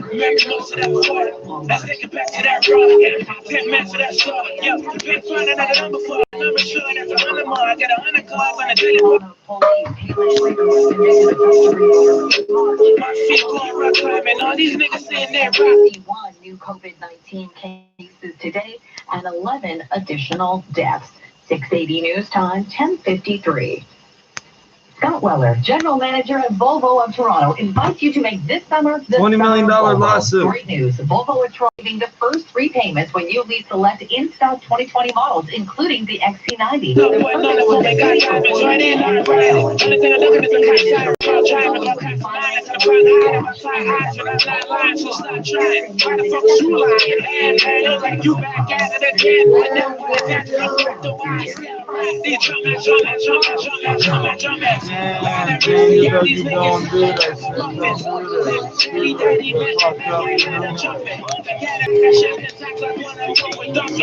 Remember most of that before. Let's take it back to that raw. 10 minutes of that song. Yo, been finding another number for. Number sure that's 100 more. I got 100 cards on the daily. My feet going rock climbing. All these niggas saying they're rock. 51 new COVID-19 cases today and 11 additional deaths. 680 News Time, 10:53. Scott Weller, General Manager at Volvo of Toronto, invites you to make this summer the $20 million lawsuit. Great news. Volvo of Toronto giving the first 3 payments when you lease select in-stock 2020 models, including the XC90. You don't do that shit.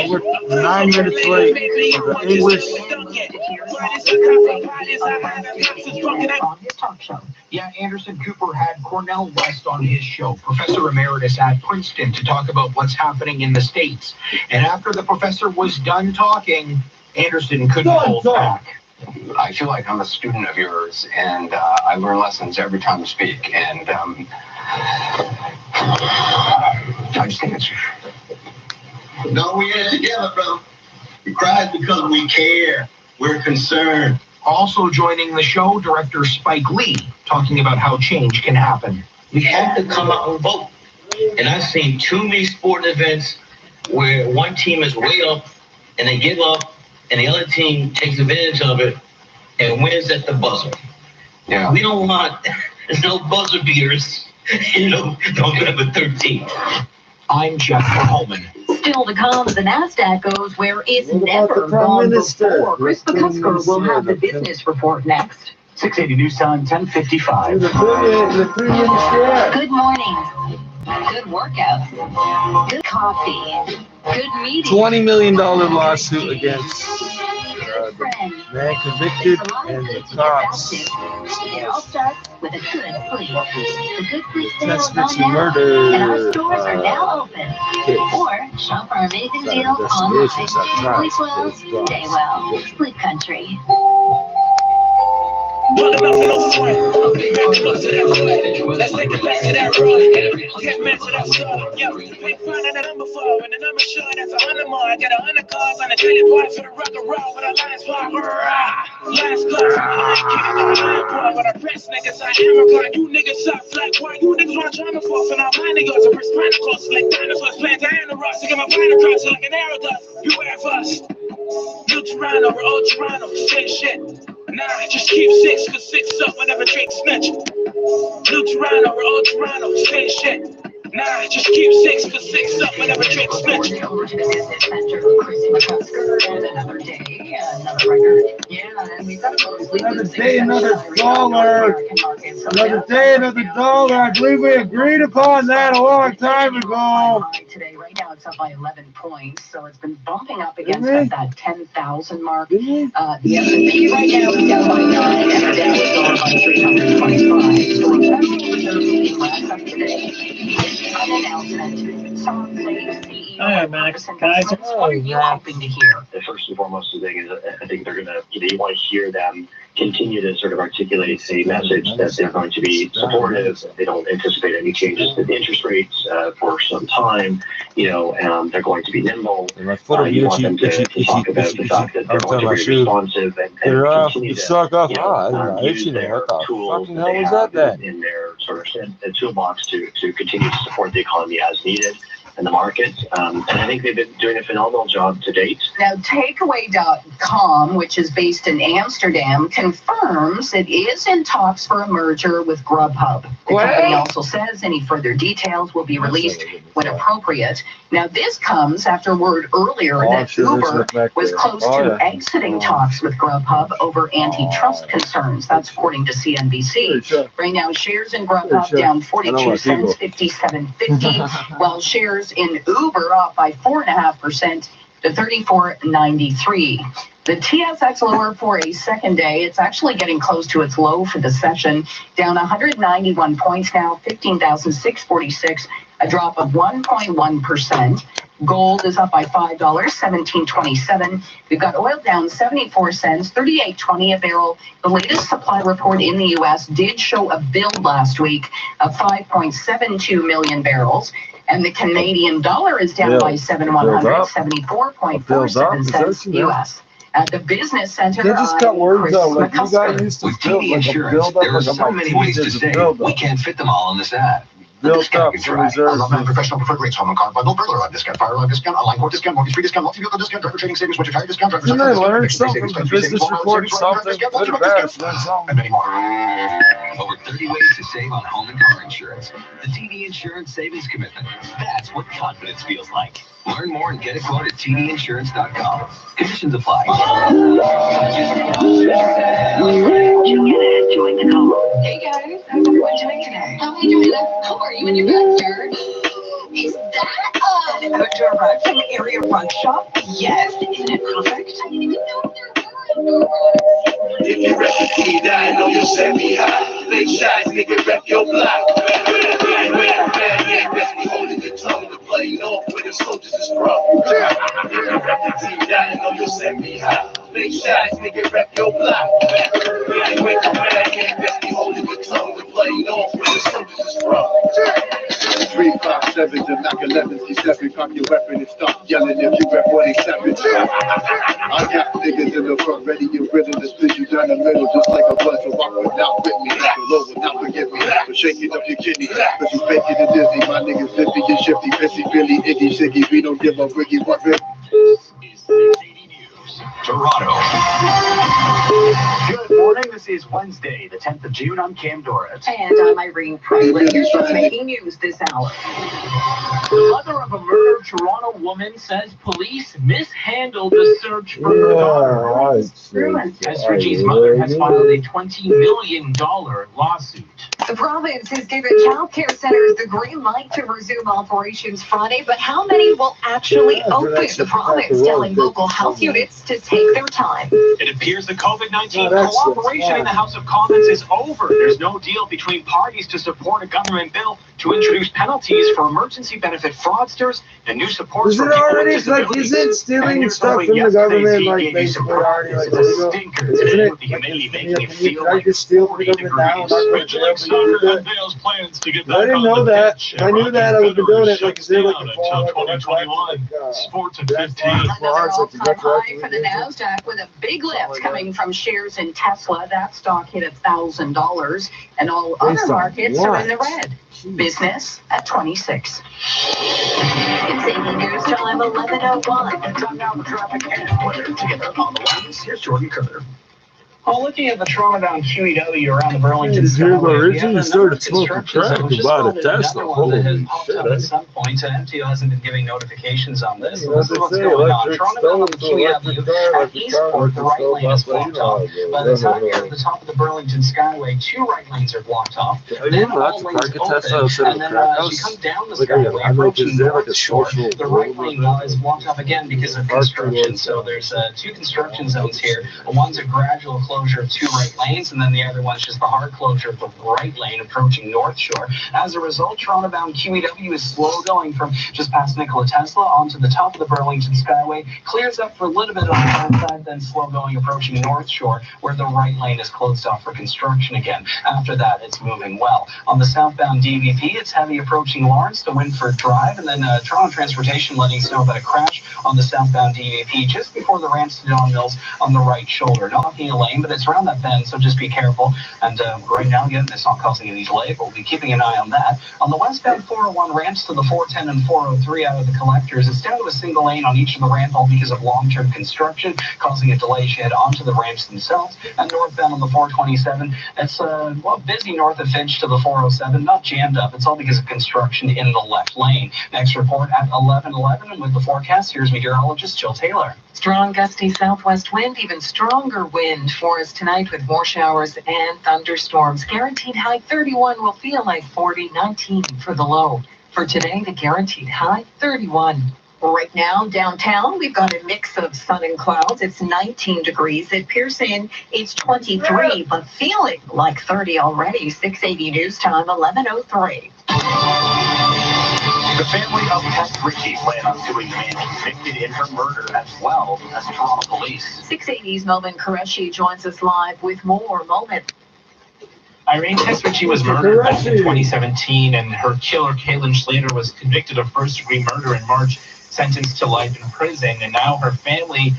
We're 9 minutes late for the English. Yeah, Anderson Cooper had Cornell West on his show, Professor Emeritus at Princeton, to talk about what's happening in the States. And after the professor was done talking, Anderson couldn't hold back. I feel like I'm a student of yours, and I learn lessons every time you speak. And I just think it's... No, we in it together, bro. We cry because we care. We're concerned. Also joining the show, director Spike Lee, talking about how change can happen. We have to come out and vote. And I've seen too many sporting events where one team is way up and they give up, and the other team takes advantage of it and wins at the buzzer. Yeah. We don't want, there's no buzzer beaters, November 13th. I'm Jeff Holman. Still to come, the NASDAQ goes where it's never gone before. Chris Kutzker will have the business report next. 680 News Time, 10:55. Good morning. Good workouts. Good coffee. Good meetings. $20 million lawsuit against the man convicted and the cops. It all starts with a good plea. The good plea sale is Testament on to now, murder. and our stores are now open. Or shop our amazing deals online. Sleep well, stay well. Sleep Country. Let's take it back to that raw. 10 minutes of that stuff. Yo, been finding a number for, and the number sure that's 100 more. I got 100 cards on the daily boy for the rock and roll with a lines for last class. I ain't kidding on the line, boy. But our best niggas are Amazon. You niggas up flat. Why you niggas want drama for? And all my niggas are Prismaticals. Like dinosaurs playing Diana Ross to get my vine across it like an arrow does. Beware of us. New Toronto, we're old Toronto. Same shit. Nah, just keep 6, cause 6 up whenever Drake snitch. New Toronto, we're old Toronto, same shit. Nah, just keep 6, cause 6 up whenever Drake snitch. Over to the business center, Chris Kutzker, and another day, another record. Yeah, and we've got a mostly Another day, another dollar. Another day, another dollar. I believe we agreed upon that a long time ago. Today, right now, it's up by 11 points, so it's been bumping up against that 10,000 mark. The S&P right now is down by 9, and the Dow is down by 325. So the Federal Reserve meeting wraps up today. An announcement. Some say CEO. Hi, Max. Guys, what are you hoping to hear? The first and foremost thing is I think they're going to, you want to hear them continue to sort of articulate a message that they're going to be supportive. They don't anticipate any changes to the interest rates for some time, and they're going to be nimble. You want them to talk about the fact that they're going to be responsive and continue to use their tools that they have in their sort of toolbox to continue to support the economy as needed in the market. And I think they've been doing a phenomenal job to date. Now, Takeaway.com, which is based in Amsterdam, confirms it is in talks for a merger with Grubhub. The company also says any further details will be released when appropriate. Now, this comes after word earlier that Uber was close to exiting talks with Grubhub over antitrust concerns. That's according to CNBC. Right now, shares in Grubhub down 42 cents, 57.50, while shares in Uber up by 4.5% to 34.93. The TSX lower for a second day. It's actually getting close to its low for the session, down 191 points now, 15,646. a drop of 1.1%. Gold is up by $5, $17.27. We've got oil down 74 cents, $38.20 a barrel. The latest supply report in the U.S. did show a build last week of 5.72 million barrels. And the Canadian dollar is down by 7,174.47 cents U.S. At the business center, They just cut words out. Like, you got used to With build TD like a Insurance, build up, there are like a so many ways to save. build We up. can't fit them all in this ad. Built up some reserves. Professional preferred rates, home and car bundle, burglar alarm discount, fire alarm discount, online court discount, mortgage free discount, multi-vehicle discount, driver training savings, winter tire discount, driver Didn't I learn something from the business report? Something good or bad? It's not something. and many more. Over 30 ways to save on home and car insurance. The TD Insurance Savings Commitment. That's what confidence feels like. Learn more and get a quote at tdinsurance.com. Conditions apply. join the call. Hey guys, how's everyone doing today? How are you doing? How are you in your backyard? Is that an outdoor rug from the area rug shop? Yes, isn't it perfect? I didn't even know there were outdoor rugs. If you rep the T9, know you'll set me high. Make shots, nigga, rep your block. Yeah, best be holding your tongue to play off where the soldiers is from. If you rep the T9, know you'll set me high. Make shots, nigga, rep your block. Yeah, best be holding your tongue to play off where the soldiers is from. 3, 5, 7 to knock 11, C7, cock your weapon and stop yelling if you rep 47. I got niggas in the front ready and willing to split you down the middle just like a bunch of rock without with me. Below will not forgive me for shaking up your kidney. Cause you faking and dizzy, my niggas zippy and shifty, pissy, Billy, Iggy, Shiggy, we don't give a wiggy what rip. Toronto. Good morning. This is Wednesday, the 10th of June. I'm Cam Dorrit. And I'm Irene Presley. Here's what's making news this hour. The mother of a murdered Toronto woman says police mishandled the search for her daughter. Esther G's mother has filed a $20 million lawsuit. The province has given child care centers the green light to resume operations Friday, but how many will actually open? The province telling local health units to take their time. It appears the COVID-19 cooperation in the House of Commons is over. There's no deal between parties to support a government bill to introduce penalties for emergency benefit fraudsters and new supports Is for it people already, with like, disabilities. isn't stealing And stuff here's from the yesterday's government, heat like, gave you some basically already, practice. like, It's a illegal? stinker Isn't today it? with the humidity making Can it feel I like just steal from 40 the government now? degrees. I'm not Major gonna League jail, Soccer but you do that. unveils plans to get I back didn't on know the that. pitch. If I knew that, I would be doing it like zero Down control. until 2021. Sports at 15. Another all-time high for the NASDAQ with a big lift coming from shares in Tesla. That stock hit $1,000, and all other markets are in the red. Business at 26. It's 80 News Time, 11:01. Time now for traffic and weather together on the lines. Here's Jordan Kerr. Well, looking at the Toronto-bound QEW around the Burlington Hey, Skyway, we have originally a number started of smoking construction crack zones. Just about a spotted Tesla. another one that has Holy popped shit, up at some point. MTO hasn't been giving notifications on this. So this is what's say, going on. electric Toronto-bound stove to electric car, QEW at electric Eastport, the car, right lane is electric blocked off. stove, By the time you're at the top of the Burlington Skyway, 2 right lanes are blocked off. Then all lanes open, and then as you come down the Skyway, approaching North Shore, the right lane is blocked off again because of construction. So there's 2 construction zones here. One's a gradual closure of 2 right lanes, and then the other one's just the hard closure of the right lane approaching North Shore. As a result, Toronto-bound QEW is slow going from just past Nikola Tesla onto the top of the Burlington Skyway, clears up for a little bit on the north side, then slow going approaching North Shore, where the right lane is closed off for construction again. After that, it's moving well. On the southbound DVP, it's heavy approaching Lawrence to Winford Drive, and then Toronto Transportation letting us know about a crash on the southbound DVP just before the ramps to Don Mills on the right shoulder. Not blocking a lane, but it's around that bend, so just be careful. And right now, again, it's not causing any delay, but we'll be keeping an eye on that. On the westbound 401 ramps to the 410 and 403 out of the collectors, it's down to a single lane on each of the ramp, all because of long-term construction, causing a delay as you head onto the ramps themselves. And northbound on the 427, it's busy north of Finch to the 407, not jammed up. It's all because of construction in the left lane. Next report at 11:11, and with the forecast, here's meteorologist Jill Taylor. Strong gusty southwest wind, even stronger wind for us tonight with more showers and thunderstorms. Guaranteed high 31 will feel like 40, 19 for the low. For today, the guaranteed high 31. Right now, downtown, we've got a mix of sun and clouds. It's 19 degrees. At Pearson, it's 23, but feeling like 30 already. 680 News Time, 11:03. The family of Tess Ritchie plan on suing the man convicted in her murder as well as Toronto police. 680's Melvin Qureshi joins us live with more. Moment. Irene Tess Ritchie was murdered back in 2017, and her killer, Caitlin Schlater, was convicted of first-degree murder in March, sentenced to life in prison. And now her family,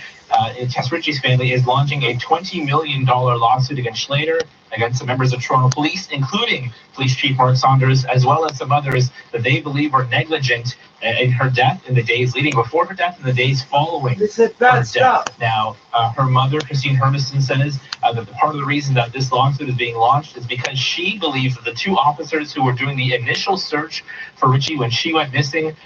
Tess Ritchie's family, is launching a $20 million lawsuit against Schlater, against some members of Toronto Police, including Police Chief Mark Saunders, as well as some others that they believe were negligent in her death, in the days leading before her death and the days following her death. Now, her mother, Christine Hermiston, says that part of the reason that this lawsuit is being launched is because she believes that the two officers who were doing the initial search for Ritchie when she went missing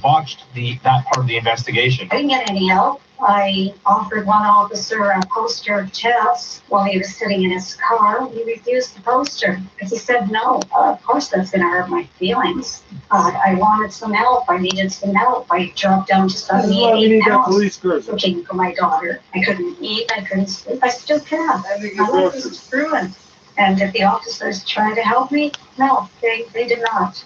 botched that part of the investigation. I didn't get any help. I offered one officer a poster of Chess while he was sitting in his car. He refused the poster because he said no. Of course, that's going to hurt my feelings. I wanted some help. I needed some help. I dropped down to 78 pounds looking for my daughter. I couldn't eat. I couldn't sleep. I still can't. My life is ruined. And if the officers try to help me, no, they did not.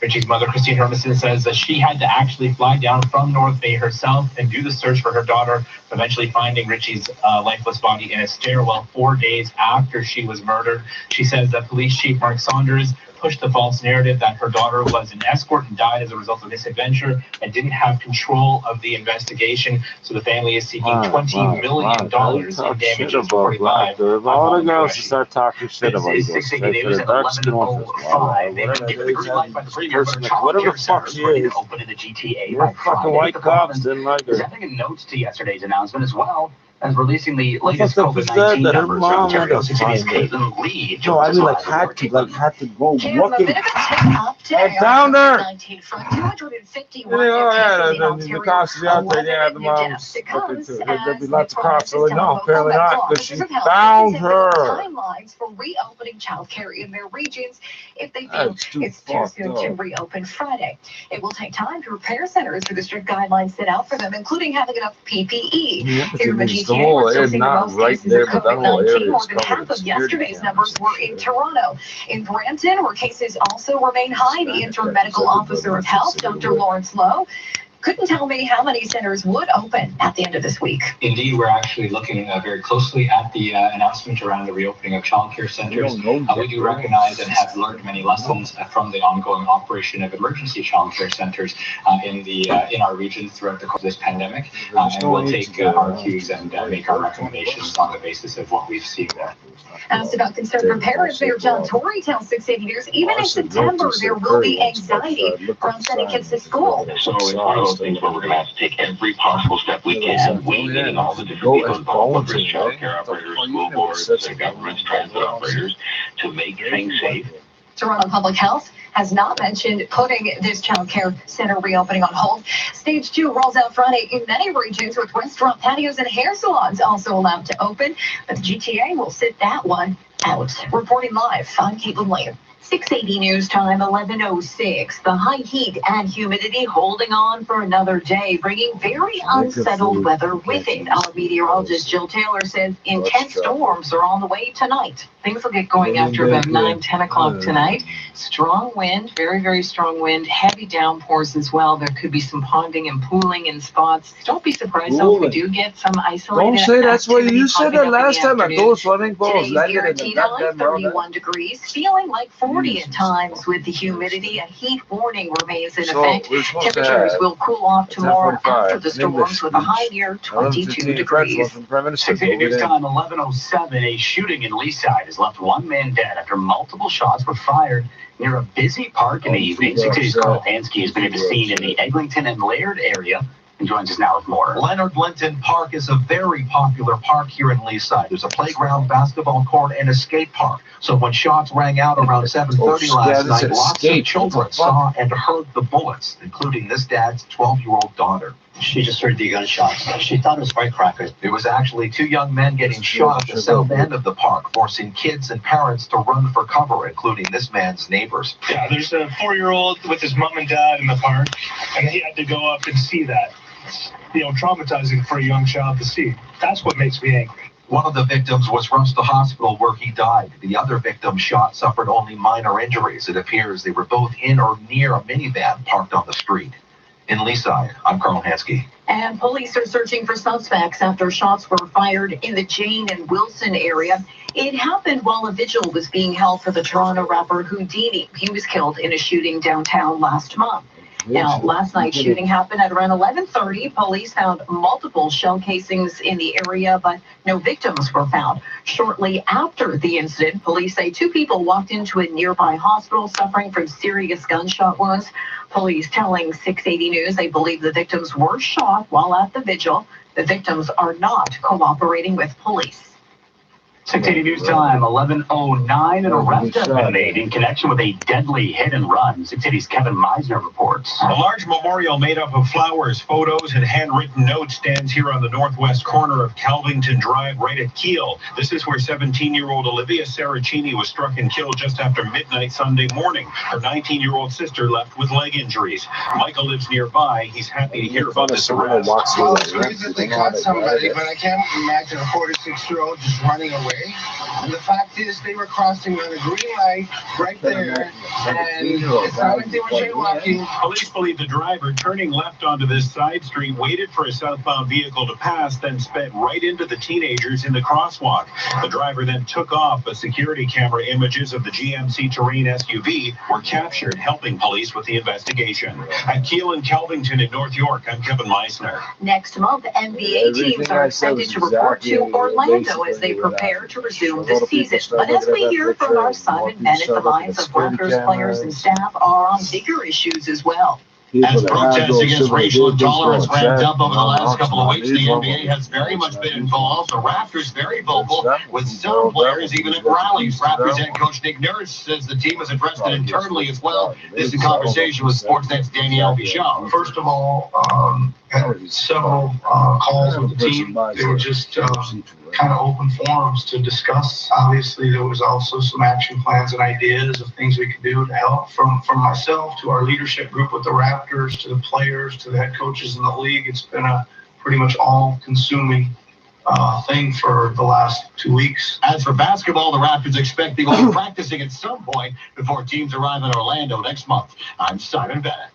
Ritchie's mother, Christine Hermiston, says that she had to actually fly down from North Bay herself and do the search for her daughter, eventually finding Ritchie's lifeless body in a stairwell 4 days after she was murdered. She says that Police Chief Mark Saunders pushed the false narrative that her daughter was an escort and died as a result of this adventure and didn't have control of the investigation. So the family is seeking $20 million in damages to 45. All the girls start talking shit about this. This is 680 News at 11:05. They've been given the green light by the Premier, but whatever the fuck she is. Open in the GTA. Fucking white cops didn't like her. Presenting a note to yesterday's announcement as well as releasing the latest COVID-19 numbers from Ontario City's Caitlin Lee. No, I mean had to go looking. A bit of a tip up today. Down there. 19 front, 251 the cops are out there. Yeah, the mom's looking too. There'll be lots of cops. So no, apparently not, because she found her. Timelines for reopening childcare in their regions if they feel it's too soon to reopen Friday. It will take time to prepare centers for the strict guidelines set out for them, including having enough PPE. Here in the GTA, we're still seeing the most cases of COVID-19. More than half of yesterday's numbers were in Toronto. In Brampton, where cases also remain high, the interim medical officer of health, Dr. Lawrence Lowe, couldn't tell me how many centers would open at the end of this week. Indeed, we're actually looking very closely at the announcement around the reopening of childcare centers. We do recognize and have learned many lessons from the ongoing operation of emergency childcare centers in our region throughout the course of this pandemic. And we'll take our cues and make our recommendations on the basis of what we've seen there. Asked about concern from parents, Mayor John Tory tells 680 News, even in September, there will be anxiety around sending kids to school. So it's one of those things where we're going to have to take every possible step we can, we meaning all the different people involved, with child care operators, school boards, and governments, transit operators, to make things safe. Toronto Public Health has not mentioned putting this child care center reopening on hold. Stage 2 rolls out Friday in many regions, with restaurant patios and hair salons also allowed to open, but the GTA will sit that one out. Reporting live, I'm Caitlin Lee. 680 News Time, 11:06. The high heat and humidity holding on for another day, bringing very unsettled weather with it. Our meteorologist Jill Taylor says intense storms are on the way tonight. Things will get going after about 9-10 o'clock tonight. Strong wind, very, very strong wind, heavy downpours as well. There could be some ponding and pooling in spots. Don't be surprised though if we do get some isolated. Don't say that's what you said the last time. I those swimming pools landed in the goddamn 31 degrees, feeling like 40 at times with the humidity. A heat warning remains in effect. Temperatures will cool off tomorrow after the storms with a high near 22 degrees. 680 News Time, 11:07. A shooting in Leaside has left one man dead after multiple shots were fired near a busy park in the evening. 680's Carl Pansky has been at the scene in the Eglinton and Laird area and joins us now with more. Leonard Linton Park is a very popular park here in Leaside. There's a playground, basketball court, and a skate park. So when shots rang out around 7:30 last night, lots of children saw and heard the bullets, including this dad's 12-year-old daughter. She just heard the gunshots. She thought it was firecrackers. It was actually two young men getting shot at the south end of the park, forcing kids and parents to run for cover, including this man's neighbors. Yeah, there's a 4-year-old with his mom and dad in the park, and he had to go up and see that. It's, traumatizing for a young child to see. That's what makes me angry. One of the victims was rushed to hospital where he died. The other victim shot suffered only minor injuries. It appears they were both in or near a minivan parked on the street. In Leaside, I'm Carl Hansky. And police are searching for suspects after shots were fired in the Jane and Wilson area. It happened while a vigil was being held for the Toronto rapper Houdini. He was killed in a shooting downtown last month. Now, last night's shooting happened at around 11:30. Police found multiple shell casings in the area, but no victims were found. Shortly after the incident, police say 2 people walked into a nearby hospital suffering from serious gunshot wounds. Police telling 680 News they believe the victims were shot while at the vigil. The victims are not cooperating with police. 680 News Time, 11:09. An arrest has been made in connection with a deadly hit and run. 680's Kevin Meisner reports. A large memorial made up of flowers, photos, and handwritten notes stands here on the northwest corner of Calvington Drive, right at Kiel. This is where 17-year-old Olivia Saracini was struck and killed just after midnight Sunday morning. Her 19-year-old sister left with leg injuries. Michael lives nearby. He's happy to hear about this arrest. Well, it's weird that they caught somebody, but I can't imagine a 46-year-old just running away. And the fact is, they were crossing on a green light right there, and it's not like they were jaywalking. Police believe the driver, turning left onto this side street, waited for a southbound vehicle to pass, then sped right into the teenagers in the crosswalk. The driver then took off. The security camera images of the GMC Terrain SUV were captured, helping police with the investigation. At Kiel and Kelvington in North York, I'm Kevin Meisner. Next month, NBA teams are expected to report to Orlando as they prepare to resume the season. But as we hear from our Simon Bennett, the minds of Raptors players and staff are on bigger issues as well. As protests against racial intolerance ramped up over the last couple of weeks, the NBA has very much been involved. The Raptors very vocal, with some players even at rallies. Raptors head coach Nick Nurse says the team has addressed it internally as well. This is a conversation with Sportsnet's Danielle Bichon. First of all, had several calls with the team. They were just kind of open forums to discuss. Obviously, there was also some action plans and ideas of things we could do to help, from myself to our leadership group with the Raptors, to the players, to the head coaches in the league. It's been a pretty much all-consuming thing for the last 2 weeks. As for basketball, the Raptors expect they will be practicing at some point before teams arrive in Orlando next month. I'm Simon Bennett.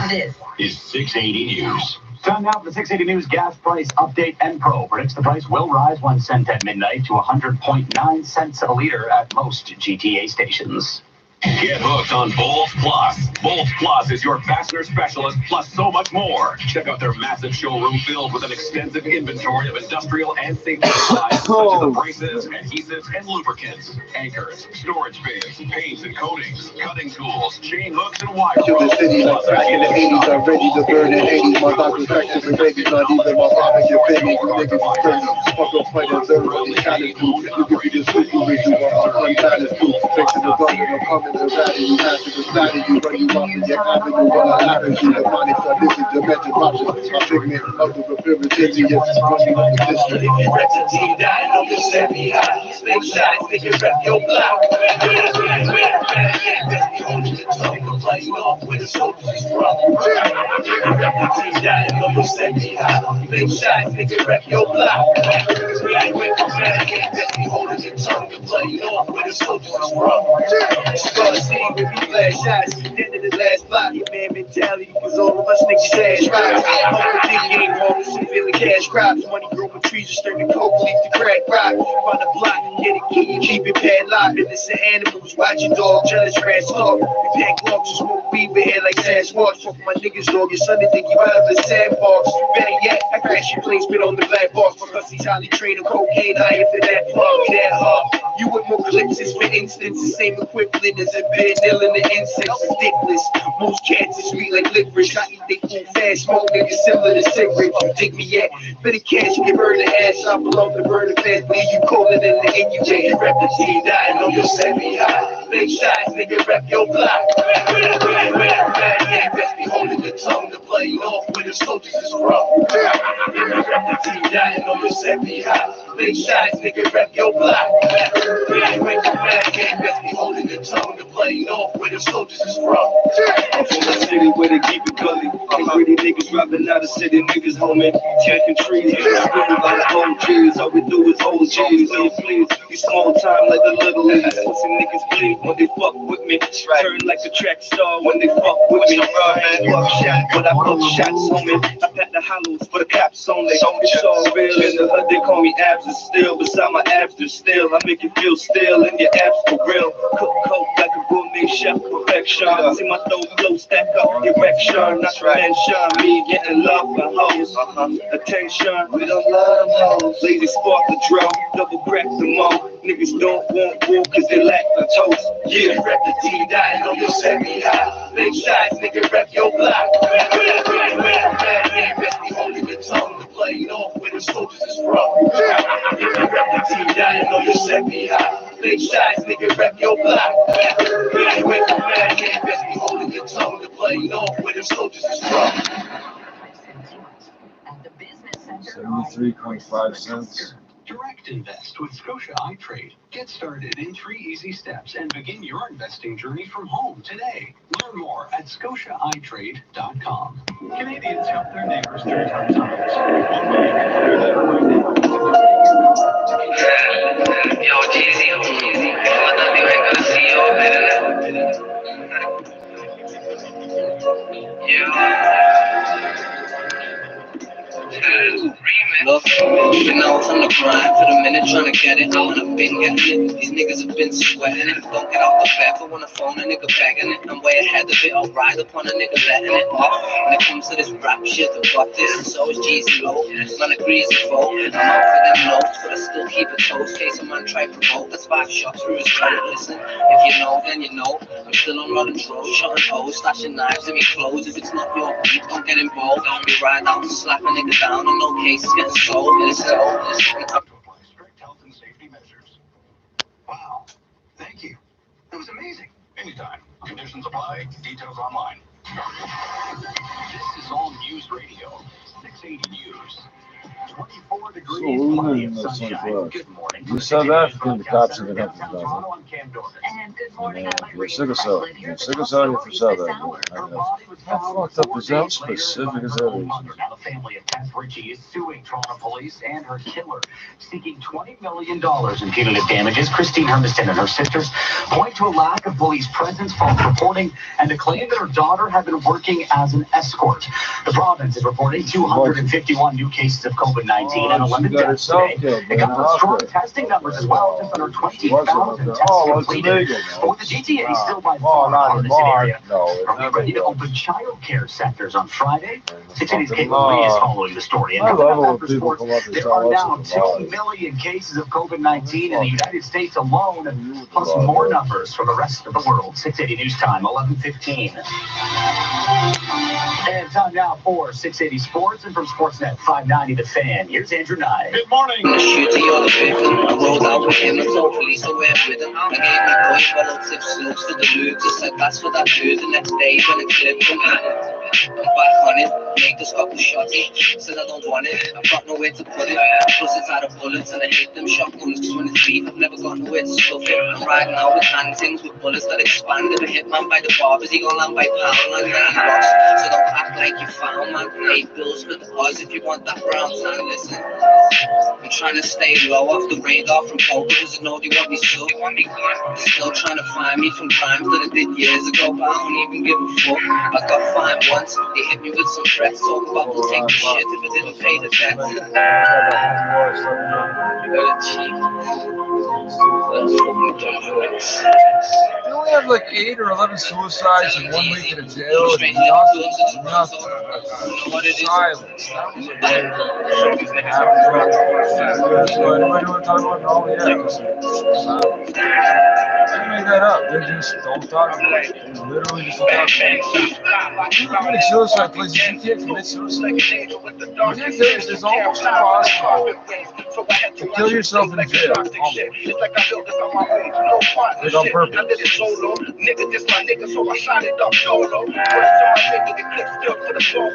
This is 680 News. Time now for the 680 News gas price update. Enpro predicts the price will rise 1 cent at midnight to 100.9 cents a liter at most GTA stations. Get hooked on Bolt Plus. Bolt Plus is your fastener specialist, plus so much more. Check out their massive showroom filled with an extensive inventory of industrial and safety supplies, such as abrasives, adhesives, and lubricants, anchors, storage bins, paints and coatings, cutting tools, chain hooks, and wire. To the city like back in the 80s, I'm ready to burn in 80s. My doctor's active and baby, not even my father get paid. Niggas is crazy. Fuck up, fight and learn what they kind of do. You give me this super review, I'm unbalanced too. Fixing the button, I'm coming. The value, massive is value, run you off in your avenue, while I happen to the money, so this is dimension options. I'm figment of the reparativity, it's running on the district. Team dying on the semi-high, big shots, they can rep your block. Play off with the soldiers is from. Team dying on the semi-high, big shots, they can rep your block. Holding your tongue to play off with the soldiers is from. Scene with me flash shots, end of the last block. Your man mentality, cause all of us niggas stash rocks. Hope the thing ain't wrong, civilian cash crops. Money growing trees are stirring the coke, leaf to crack rock. Find a block, get a key, keep it padlocked. Innocent animals, watch your dog, jealous rats talk. We pack blocks, you smoke weed, we head like Sasquatch. Fuck my niggas, dog, your son, they think you out of the sandbox. Better yet, I crash your plane, spit on the black box. Because he's highly trained on cocaine, I after that plug, that hard. You with more clips, it's for instance, the same equivalent as a bit ill in the insects, ridiculous. Most cats is sweet like licorice. I eat they cool fast, smoke niggas similar to cigarettes. You dig me yet? Better cash, give her the ass. I belong to burn the fast, leave you colder than the NUJ. Rep the team, dying on your semi-high. Big shots, nigga, rep your block. Yeah, best be holding the tongue to play off when the soldiers is from. Rep the team, dying on your semi-high. Big shots, nigga, rep your block. Yeah, best be holding the tongue to play off where the soldiers is from. I'm from the city where they keep it gully. Pretty niggas robbing out of city, niggas homie. Taking trees, spitting by the whole trees. All we do is hold G's. Please, you small time like the little leagues. Pussy niggas bleed when they fuck with me. Turn like a track star when they fuck with me. Buckshot, but I buck shots, homie. I pat the hollows for the cops only. It's all real in the hood. They call me abs and still. Beside my abs, they're still. I make you feel still in your abs for real. Cook coke like a gourmet chef, perfection. See my dough flow stack up, erection. Not mention me getting love for hoes. Attention, we don't love hoes. Ladies spark the drum, double crack the mo. Niggas don't want war cause they lack the toast. Yeah, rep the T-Dot, know you set me high. Big shots, nigga, rep your block. Only the tongue to play it off where the soldiers is from. Yeah, rep the T-Dot, know you set me high. Big shots, nigga, rep your block. Only the tongue to play it off where the soldiers is from. 73.5 cents. Direct invest with Scotia iTrade. Get started in 3 easy steps and begin your investing journey from home today. Learn more at scotiaitrade.com. Canadians help their neighbors during tough times. Yo, Jeezy, I thought you ain't gonna see your Look, been out on the grind for the minute, trying to get it out, and I've been getting it. These niggas have been sweating it. Don't get out the bed for when I phone a nigga begging it. I'm way ahead of it, I'll ride upon a nigga letting it off. When it comes to this rap shit, I've got this, and so is Jeezy low. Man agrees to vote. I'm out for them notes, but I still keep it close. Case a man try to provoke, that's 5 shots through his throat. Listen, if you know, then you know. I'm still on Rodden's road, shotting hoes, stashing knives in me clothes. If it's not your beat, don't get involved. We ride out and slap a nigga down, and no cases getting sold. Strict health and safety measures. Wow. Thank you. That was amazing. Anytime. Conditions apply. Details online. This is All News Radio. 680 News. 24 degrees. Plenty of sunshine. Good morning. You South African, the cops are going to have to And good morning. you're sick of South. You're sick of South, you're from South Africa. How fucked up is that? How specific is that? Now the family of Tess Ritchie is suing Toronto police and her killer, seeking $20 million in punitive damages. Christine Hermiston and her sisters point to a lack of police presence, false reporting, and a claim that her daughter had been working as an escort. The province is reporting 251 new cases of COVID-19 and 11 deaths today. It comes with strong testing numbers as well, just under 20,000 tests completed. But with the GTA still by far the hardest area, are we ready to open child care centers on Friday? 680's Caitlin Lee is following the story. And coming up after sports, there are now 2 million cases of COVID-19 in the United States alone, plus more numbers from the rest of the world. 680 News Time, 11:15. And time now for 680 Sports, and from Sportsnet 590 The Fan, here's Andrew Nye. Good morning. Shooting on the victim, I rolled out with him, I told police I went with him. I gave me point, but I'll tip slopes to the loops. I said that's for that dude the next day when it clipped him. I'm back on it, make us got the shotty. Said I don't want it, I've got nowhere to put it. Plus it's out of bullets and I hate them shotguns, cause when it's deep I've never got nowhere to stuff it. I'm riding out with handings with bullets that expand. If a hitman by the barbers, he gon' land by pound like that lost. So don't act like you found, man. Pay bills for the cause if you want that brown sand. Listen, I'm trying to stay low off the radar from poker, cause I know they want me so. They're still trying to find me from crimes that I did years ago, but I don't even give a fuck. I got fined once, they hit me with some threats, talk about we'll take the shit if I didn't pay the debt. They only have like 8 or 11 suicides in 1 week in a jail. And nothing. Silence. That was anybody want to talk about it? Oh, yeah. They made that up. They just don't talk about it. They literally just don't talk about it. You go to suicide places, you can't commit suicide. It's almost impossible to kill yourself in jail. Almost. Like on purpose. Nigga, this my nigga, so I shot it up solo. First time I nigga, the clip still to the floor,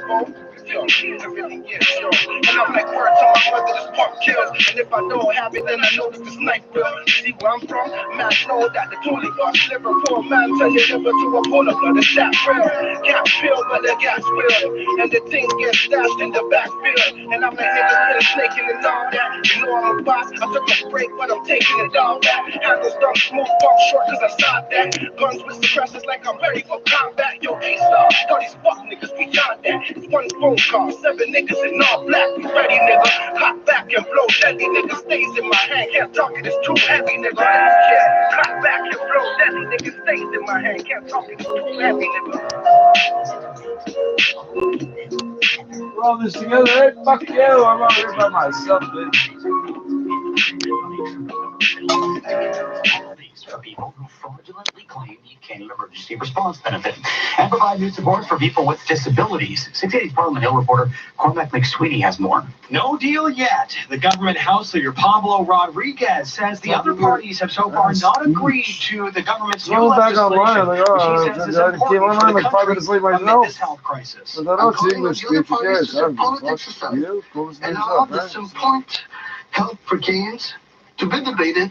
yo. It really is, yo. And I'm like, word to my mother, this pump kills. And if I don't have it, then I know that this knife will. See where I'm from? Man, know that the toilet box liver poor man turn your liver to a polar blood. It's that real. Can't feel but the gas will. And the thing gets stashed in the backfield. And I'm like, niggas been snaking and all that. You know I'm a boss. I took a break, but I'm taking it all back. Handles done smooth, pump short, cause I saw that. Guns with suppressors like I'm ready for combat. Yo, A-Star, studies fuck niggas beyond that. It's one phone call, 7 niggas in all black. We ready, nigga. Hot back and blow deadly, nigga. Stays in my hand. Can't talk it, it's too heavy, nigga. Yeah, hot back and blow deadly, nigga. Stays in my hand. Can't talk it, it's too heavy, nigga. We're all this together, hey? Fuck you, I'm out here by myself, bitch. For people who fraudulently claim the Canada Emergency Response Benefit and provide new support for people with disabilities. 680's Parliament Hill reporter Cormac McSweeney has more. No deal yet. The government House Leader Pablo Rodriguez says the other parties have so far not agreed to the government's new legislation, which he says is important for the country amid this health crisis. I don't see English speak, you guys. And all this important health gains to be debated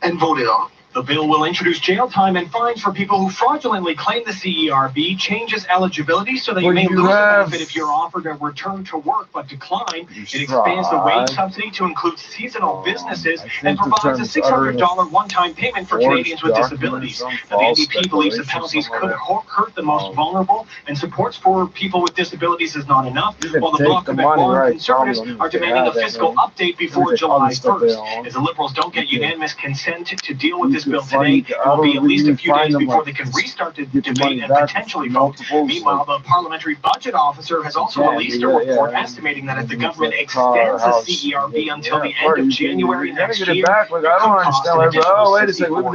and voted on. The bill will introduce jail time and fines for people who fraudulently claim the CERB, changes eligibility so that you may lose the benefit if you're offered a return to work but decline. It expands the wage subsidy to include seasonal businesses and provides a $600 one-time payment for Canadians with disabilities. The NDP believes the penalties could hurt the most vulnerable, and supports for people with disabilities is not enough, while the Bloc Quebec Born Conservatives are demanding a fiscal update before July 1st. If the Liberals don't get unanimous consent to deal with this bill today, it will be at least a few days before they can restart the debate and potentially vote. Meanwhile, the Parliamentary Budget Officer has also released a report estimating that if the government extends the CERB until the end of January next year, it could cost an additional $64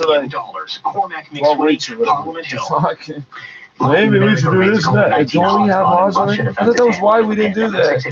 billion. Cormac McSweeney, Parliament Hill. Maybe we should do this and that. Don't we have laws on it? I thought that was why we didn't do that.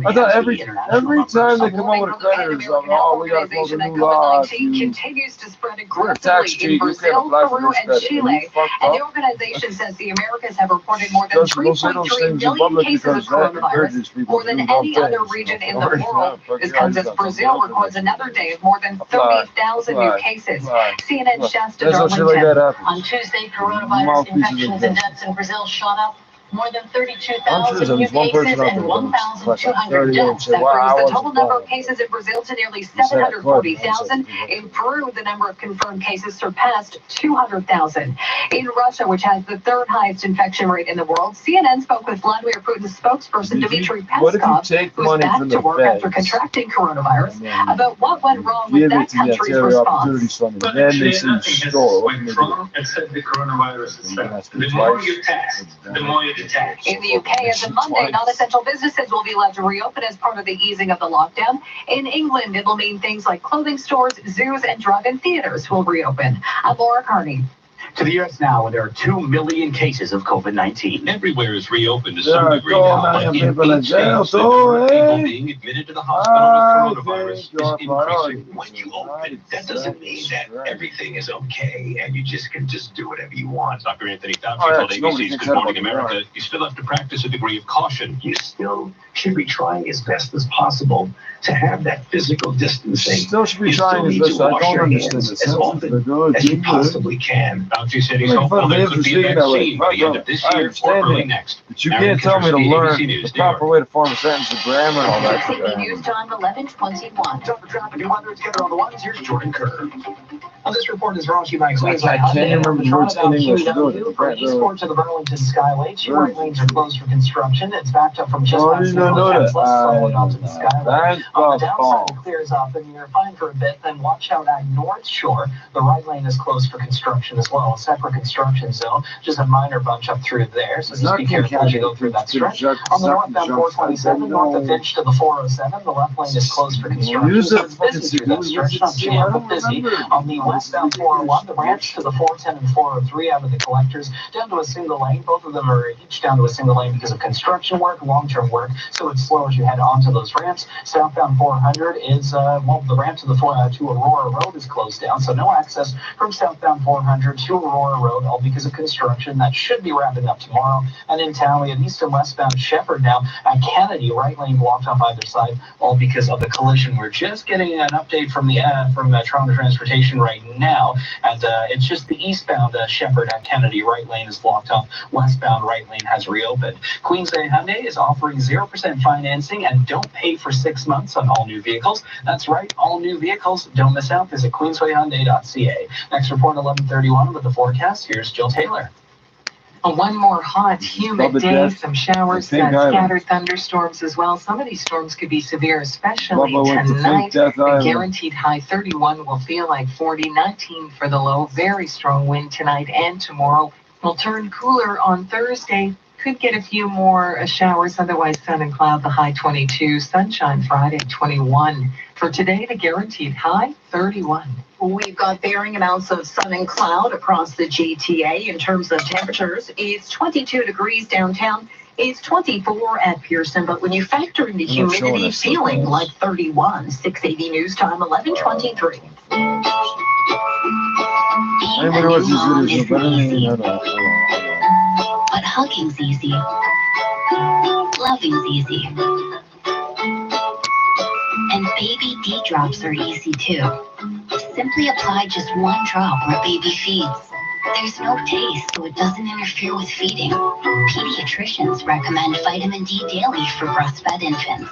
I thought every time they come up with a credit or something, oh, we gotta follow the new laws. Continues to spread aggressively in Brazil, Peru, and Chile. And the organization says the Americas have reported more than 3.3 million cases of coronavirus, more than any other region in the world. This comes as Brazil records another day of more than 30,000 new cases. CNN Shasta Darlington. On Tuesday, coronavirus infections and deaths in Brazil shot up more than 32,000 new cases and 1,200 deaths. That brings the total number of cases in Brazil to nearly 740,000. In Peru, the number of confirmed cases surpassed 200,000. In Russia, which has the third highest infection rate in the world, CNN spoke with Vladimir Putin's spokesperson, Dmitry Peskov, who's back to work after contracting coronavirus, about what went wrong with that country's response. Then they say Trump had said the coronavirus is fast. The more you test, the more you detect. In the UK, as of Monday, non-essential businesses will be allowed to reopen as part of the easing of the lockdown. In England, it'll mean things like clothing stores, zoos, and drive-in theaters will reopen. I'm Laura Carney. To the U.S. now, where there are 2 million cases of COVID-19. Everywhere is reopened to some degree now, but in each state, people being admitted to the hospital with coronavirus is increasing. When you open, that doesn't mean that everything is okay and you just can do whatever you want. Dr. Anthony Fauci told ABC's Good Morning America, you still have to practice a degree of caution. You still should be trying as best as possible to have that physical distancing. Still should be trying as best. I don't understand this. As often as you possibly can. Fauci said he's hopeful there could be a vaccine by the end of this year or early next. But you can't tell me to learn the proper way to form a sentence, the grammar, and all that. News time 11:21. Top traffic and weather together on the ones. Here's Jordan Kerr. Well, this report is brought to you by I can't remember the words in English. For eastward to the Burlington Skyway, 2 right lanes are closed for construction. It's backed up from just past the slowly onto the Skyway. On the downside, it clears up and you're fine for a bit. Then watch out at North Shore. The right lane is closed for construction as well. A separate construction zone. Just a minor bunch up through there. So just be careful as you go through that stretch. On the northbound 427, north of Finch to the 407, the left lane is closed for construction. So it's busy through that stretch. Not jam, but busy. On the westbound 401, the ramps to the 410 and 403 out of the collectors, down to a single lane. Both of them are each down to a single lane because of construction work, long-term work, so it's slow as you head onto those ramps. Southbound 400 is, the ramp to to Aurora Road is closed down, so no access from southbound 400 to Aurora Road, all because of construction. That should be wrapping up tomorrow. And in town, we have east and westbound Shepherd now at Kennedy, right lane blocked off either side, all because of the collision. We're just getting an update from Toronto Transportation right now, and it's just the eastbound Shepherd at Kennedy, right lane is blocked off. Westbound right lane has reopened. Queensway Hyundai is offering 0% financing and don't pay for 6 months on all new vehicles. That's right, all new vehicles. Don't miss out. Visit queenswayhyundai.ca. Next report 11:31 with the forecast. Here's Jill Taylor. One more hot, humid day, some showers, scattered thunderstorms as well. Some of these storms could be severe, especially tonight. The guaranteed high 31 will feel like 40, 19 for the low. Very strong wind tonight and tomorrow. Will turn cooler on Thursday. Could get a few more showers, otherwise sun and cloud, the high 22. Sunshine Friday, 21. For today, the guaranteed high 31. We've got varying amounts of sun and cloud across the GTA. In terms of temperatures, it's 22 degrees downtown. It's 24 at Pearson, but when you factor in the humidity, feeling like 31. 680 news time, 11:23. But hugging's easy. Loving's easy. And baby D drops are easy too. Simply apply just one drop where baby feeds. There's no taste, so it doesn't interfere with feeding. Pediatricians recommend vitamin D daily for breastfed infants.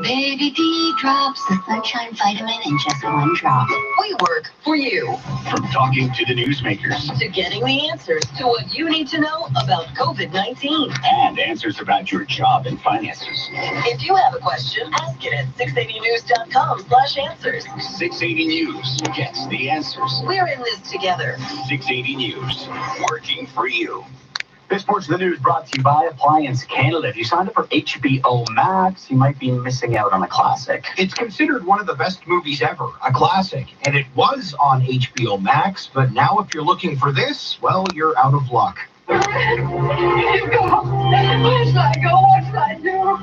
Baby D drops, the sunshine vitamin in just one drop. We work for you. From talking to the newsmakers To getting the answers to what you need to know about COVID-19. and answers about your job and finances. If you have a question, ask it at 680news.com/answers. 680 News gets the answers. We're in this together. 680 News, working for you. This portion of the news brought to you by Appliance Canada. If you signed up for HBO Max, you might be missing out on a classic. It's considered one of the best movies ever, a classic, and it was on HBO Max, but now if you're looking for this, well, you're out of luck. Where should I go? What should I do?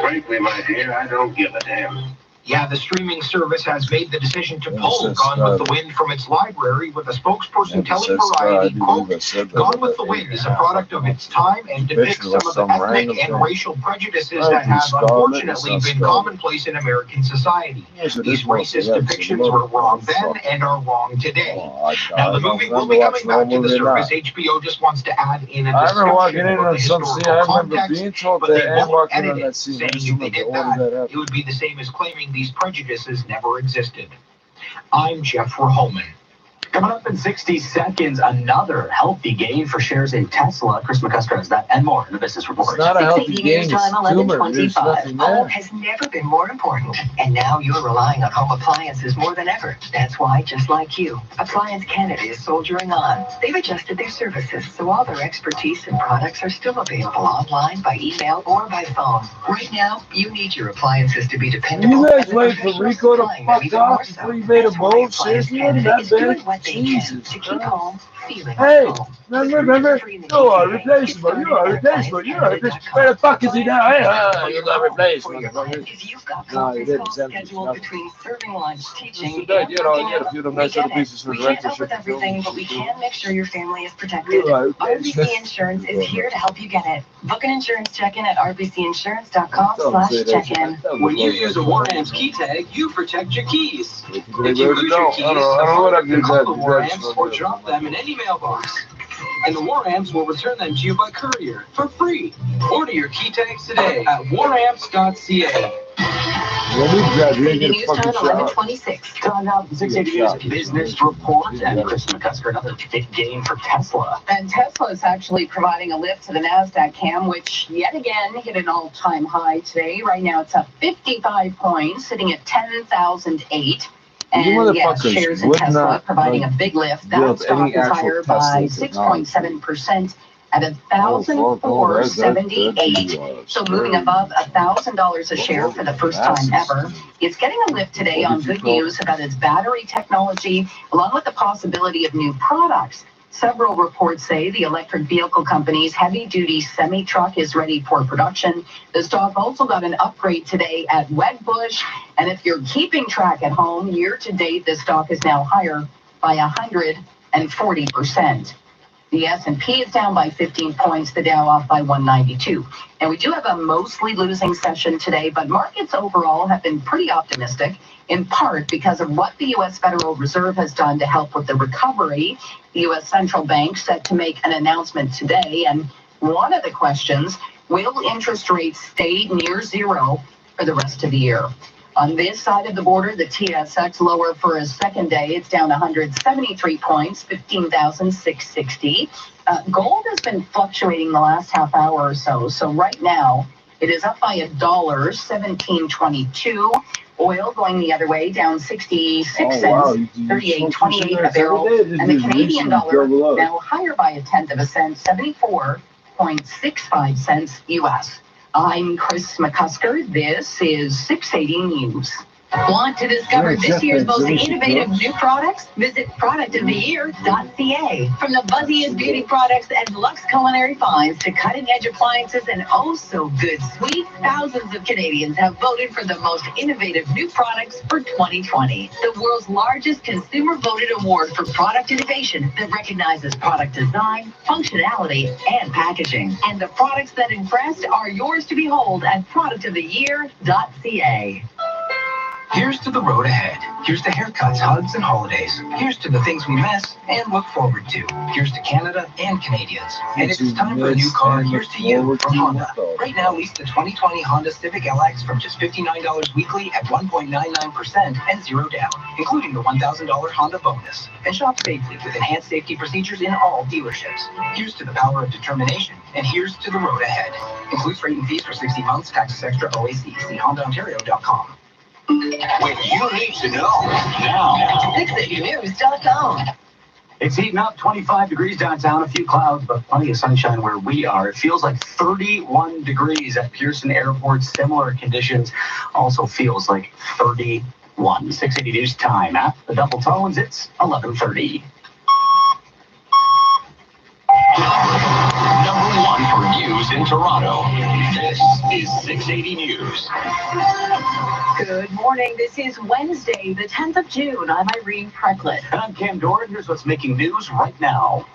Frankly, my dear, I don't give a damn. Yeah, the streaming service has made the decision to pull Gone with the Wind from its library, with a spokesperson telling Variety, quote, Gone with the Wind is a product of its time and depicts some of the ethnic and racial prejudices that have unfortunately been commonplace in American society. These racist depictions were wrong then and are wrong today. Now, the movie will be coming back to the service. HBO just wants to add in a discussion of the historical context, but they won't edit it, saying if they did that, it would be the same as claiming these prejudices never existed. I'm Jeff Rehoman. Coming up in 60 seconds, another healthy gain for shares in Tesla. Chris McCusker has that and more in the Business Report. It's not a healthy gain, it's tumor. There's nothing there. Home has never been more important, and now you're relying on home appliances more than ever. That's why, just like you, Appliance Canada is soldiering on. They've adjusted their services, so all their expertise and products are still available online, by email, or by phone. Right now, you need your appliances to be dependable. You guys wait for Rico to fuck off before you made a move? Seriously, wasn't that bad? Jesus, to keep home feeling hey, remember? You are replaceable. You are replaceable. You are replaceable. Where the fuck is he now? Hey, you're not replaceable. Because you've got schedule between serving lunch, teaching, you get a few of them nice little pieces for the we can't help with everything, but we can make sure your family is protected. RBC Insurance is here to help you get it. Book an insurance check-in at rbcinsurance.com/check-in. When you use a War Amps key tag, you protect your keys. If you lose your keys, call the War Amps or drop them in any mailbox. And the War Amps will return them to you by courier for free. Order your key tags today at waramps.ca. News time 11:26. Time now for 680 News Business Report and Chris McCusker, another big gain for Tesla. And Tesla is actually providing a lift to the NASDAQ CAM, which yet again hit an all-time high today. Right now it's up 55 points, sitting at 10,008. And yes, shares in Tesla providing a big lift. That stock is higher by 6.7% at $1,478. So moving above $1,000 a share for the first time ever. It's getting a lift today on good news about its battery technology, along with the possibility of new products. Several reports say the electric vehicle company's heavy-duty semi-truck is ready for production. The stock also got an upgrade today at Wedbush. And if you're keeping track at home, year-to-date, the stock is now higher by 140%. The S&P is down by 15 points, the Dow off by 192. And we do have a mostly losing session today, but markets overall have been pretty optimistic, in part because of what the U.S. Federal Reserve has done to help with the recovery. The U.S. Central Bank set to make an announcement today, and one of the questions, will interest rates stay near zero for the rest of the year? On this side of the border, the TSX lower for a second day. It's down 173 points, 15,660. Gold has been fluctuating the last half hour or so. So right now, it is up by $1, 17.22. Oil going the other way, down 66 cents, 38.28 a barrel. And the Canadian dollar now higher by 1/10 cent, 74.65 cents U.S. I'm Chris McCusker. This is 680 News. Want to discover this year's most innovative new products? Visit productoftheyear.ca. From the buzziest beauty products and luxe culinary finds to cutting-edge appliances and oh-so-good sweets, thousands of Canadians have voted for the most innovative new products for 2020. The world's largest consumer-voted award for product innovation that recognizes product design, functionality, and packaging. And the products that impressed are yours to behold at productoftheyear.ca. Here's to the road ahead. Here's to haircuts, hugs, and holidays. Here's to the things we miss and look forward to. Here's to Canada and Canadians. And if it's time for a new car, here's to you from Honda. Right now, lease the 2020 Honda Civic LX from just $59 weekly at 1.99% and $0 down, including the $1,000 Honda bonus. And shop safely with enhanced safety procedures in all dealerships. Here's to the power of determination. And here's to the road ahead. Includes rate and fees for 60 months, taxes extra, OAC. See HondaOntario.com. When you need to know, now. 680news.com. It's heating up, 25 degrees downtown, a few clouds, but plenty of sunshine where we are. It feels like 31 degrees at Pearson Airport. Similar conditions also feels like 31. 680 News time at the double tones. It's 11:30. Number one for news in Toronto. This is 680 News. Good morning. This is Wednesday, the 10th of June. I'm Irene Precklett. And I'm Cam Doran. Here's what's making news right now.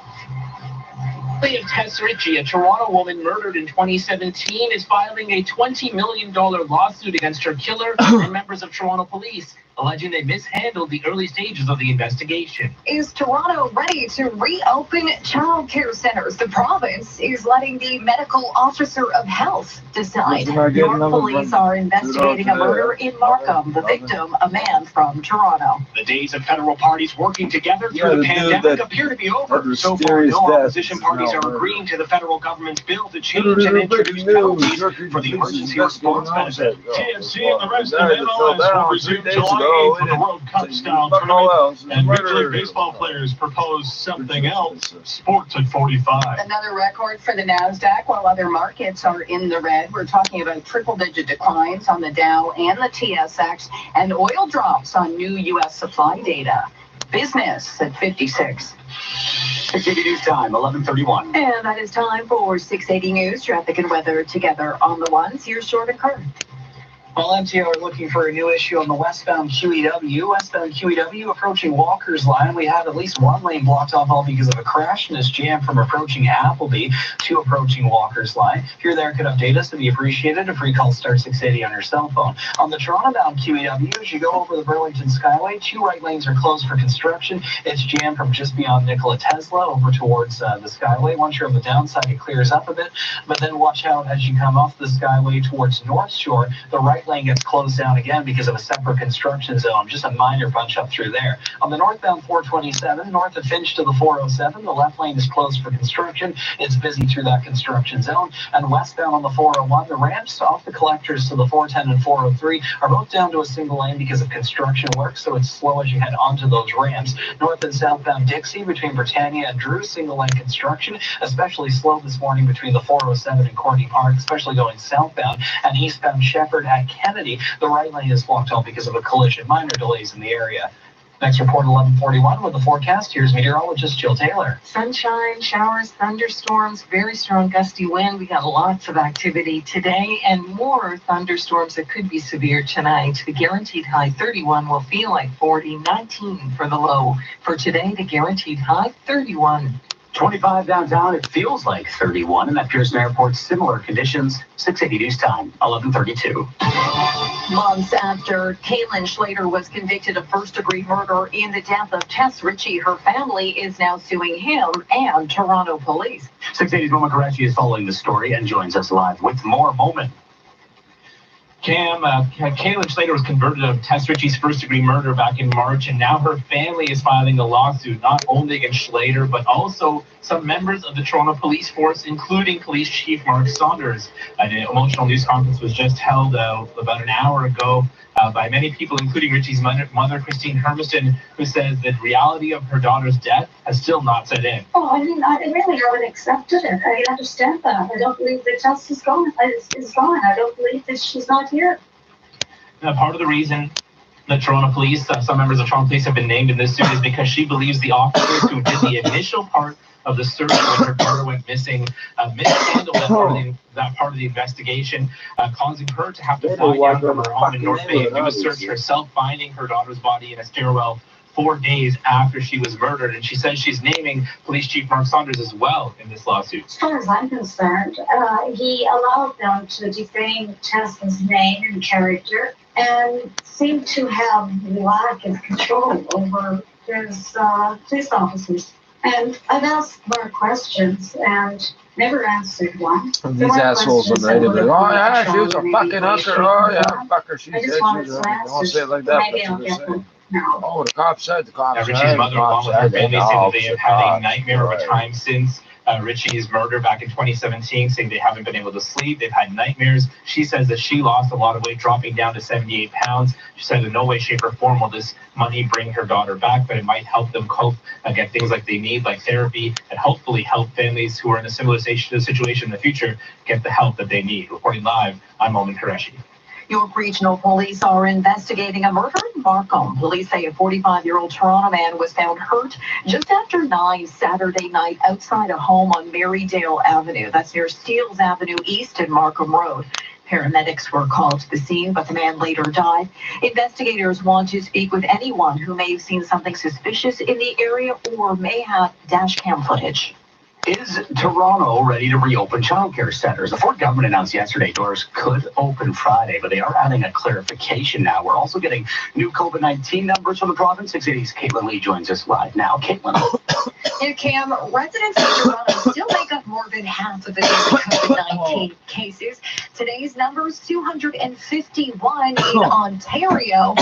Of Tess Ritchie, a Toronto woman murdered in 2017, is filing a $20 million lawsuit against her killer and members of Toronto police, alleging they mishandled the early stages of the investigation. Is Toronto ready to reopen child care centers? The province is letting the medical officer of health decide. York police are investigating a murder in Markham. The victim, a man from Toronto. The days of federal parties working together through the pandemic appear to be over. So far, no opposition parties are agreeing to the federal government's bill to change and introduce penalties for the emergency response benefit. TFC and the rest of MLS will resume July 8th for the World Cup style tournament, and Major League Baseball players propose something else. Sports at 45. Another record for the NASDAQ while other markets are in the red. We're talking about triple-digit declines on the Dow and the TSX, and oil drops on new U.S. supply data. Business at 56. 680 News time, 11:31. And that is time for 680 News, traffic and weather together on the ones. Here's Jordan Kern. Well, MTO are looking for a new issue on the westbound QEW. Westbound QEW approaching Walker's Line. We have at least one lane blocked off, all because of a crash, and this jam from approaching Appleby to approaching Walker's Line. If you're there, could update us, it'd be appreciated. A free call star 680 on your cell phone. On the Toronto-bound QEW, as you go over the Burlington Skyway, two right lanes are closed for construction. It's jammed from just beyond Nikola Tesla over towards the Skyway. Once you're on the downside, it clears up a bit, but then watch out as you come off the Skyway towards North Shore. The right lane gets closed down again because of a separate construction zone. Just a minor bunch up through there. On the northbound 427, north of Finch to the 407, the left lane is closed for construction. It's busy through that construction zone. And westbound on the 401, the ramps off the collectors to the 410 and 403 are both down to a single lane because of construction work, so it's slow as you head onto those ramps. North and southbound Dixie between Britannia and Drew, single lane construction, especially slow this morning between the 407 and Courtney Park, especially going southbound. And eastbound Shepherd at Kennedy, the right lane is blocked off because of a collision. Minor delays in the area. Next report, 11:41 with the forecast. Here's meteorologist Jill Taylor. Sunshine, showers, thunderstorms, very strong gusty wind. We got lots of activity today and more thunderstorms that could be severe tonight. The guaranteed high 31 will feel like 40, 19 for the low. For today, the guaranteed high 31. 25 downtown, it feels like 31, and at Pearson Airport, similar conditions. 680 news time, 11:32. Months after Kaylin Schlater was convicted of first-degree murder in the death of Tess Ritchie, her family is now suing him and Toronto police. 680's Moma Qureshi is following the story and joins us live with more Moment. Kaylin Schlater was convicted of Tess Ritchie's first-degree murder back in March, and now her family is filing a lawsuit, not only against Schlater, but also some members of the Toronto Police Force, including Police Chief Mark Saunders. An emotional news conference was just held about an hour ago by many people, including Ritchie's mother, Christine Hermiston, who says the reality of her daughter's death has still not set in. Oh, I mean, I haven't accepted it. I understand that. I don't believe that Tess is gone. I don't believe that she's not here. Now, part of the reason the Toronto Police, some members of Toronto Police have been named in this suit is because she believes the officers who did the initial part of the search when her daughter went missing mishandled that part of the investigation, causing her to have to fly down from her home in North Bay and do a search herself, finding her daughter's body in a stairwell 4 days after she was murdered. And she says she's naming Police Chief Mark Saunders as well in this lawsuit. As far as I'm concerned, he allowed them to defame Tess's name and character and seemed to have lack of control over his police officers. And I've asked more questions and never answered one. And these assholes are ready to be like, oh yeah, she was a fucking hooker. Oh yeah, fucker, she said she was a hooker. Don't say it like that. That's what they're saying. Oh, the cop said, the cop said. Ritchie's mother, along with her family, saying that they have had a nightmare of a time since Ritchie's murder back in 2017, saying they haven't been able to sleep. They've had nightmares. She says that she lost a lot of weight, dropping down to 78 pounds. She said in no way, shape, or form will this money bring her daughter back, but it might help them cope and get things like they need, like therapy, and hopefully help families who are in a similar situation in the future get the help that they need. Reporting live, I'm Moma Qureshi. York Regional Police are investigating a murder in Markham. Police say a 45-year-old Toronto man was found hurt just after 9 Saturday night outside a home on Marydale Avenue. That's near Steeles Avenue East and Markham Road. Paramedics were called to the scene, but the man later died. Investigators want to speak with anyone who may have seen something suspicious in the area or may have dash cam footage. Is Toronto ready to reopen childcare centers? The Ford government announced yesterday doors could open Friday, but they are adding a clarification now. We're also getting new COVID-19 numbers from the province. 680's Caitlin Lee joins us live now. Caitlin. Yeah, Cam, residents of Toronto still make up more than half of the COVID-19 cases. Today's numbers, 251 in Ontario.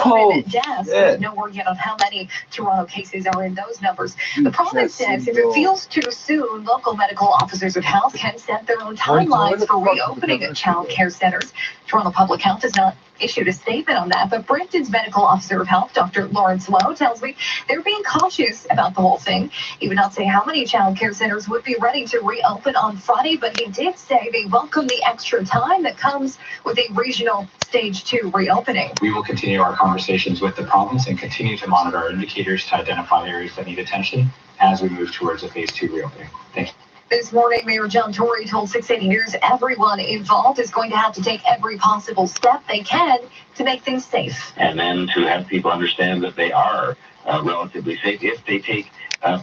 11 deaths. There's no word yet on how many Toronto cases are in those numbers. The province says if it feels too soon, local medical officers of health can set their own timelines for reopening of child care centers. Toronto Public Health has not issued a statement on that, but Brampton's medical officer of health, Dr. Lawrence Lowe, tells me they're being cautious about the whole thing. He would not say how many child care centers would be ready to reopen on Friday, but he did say they welcome the extra time that comes with a regional stage 2 reopening. We will continue our conversations with the province and continue to monitor our indicators to identify areas that need attention as we move towards a phase 2 reopening. Thank you. This morning, Mayor John Tory told 680 News everyone involved is going to have to take every possible step they can to make things safe. And then to have people understand that they are relatively safe if they take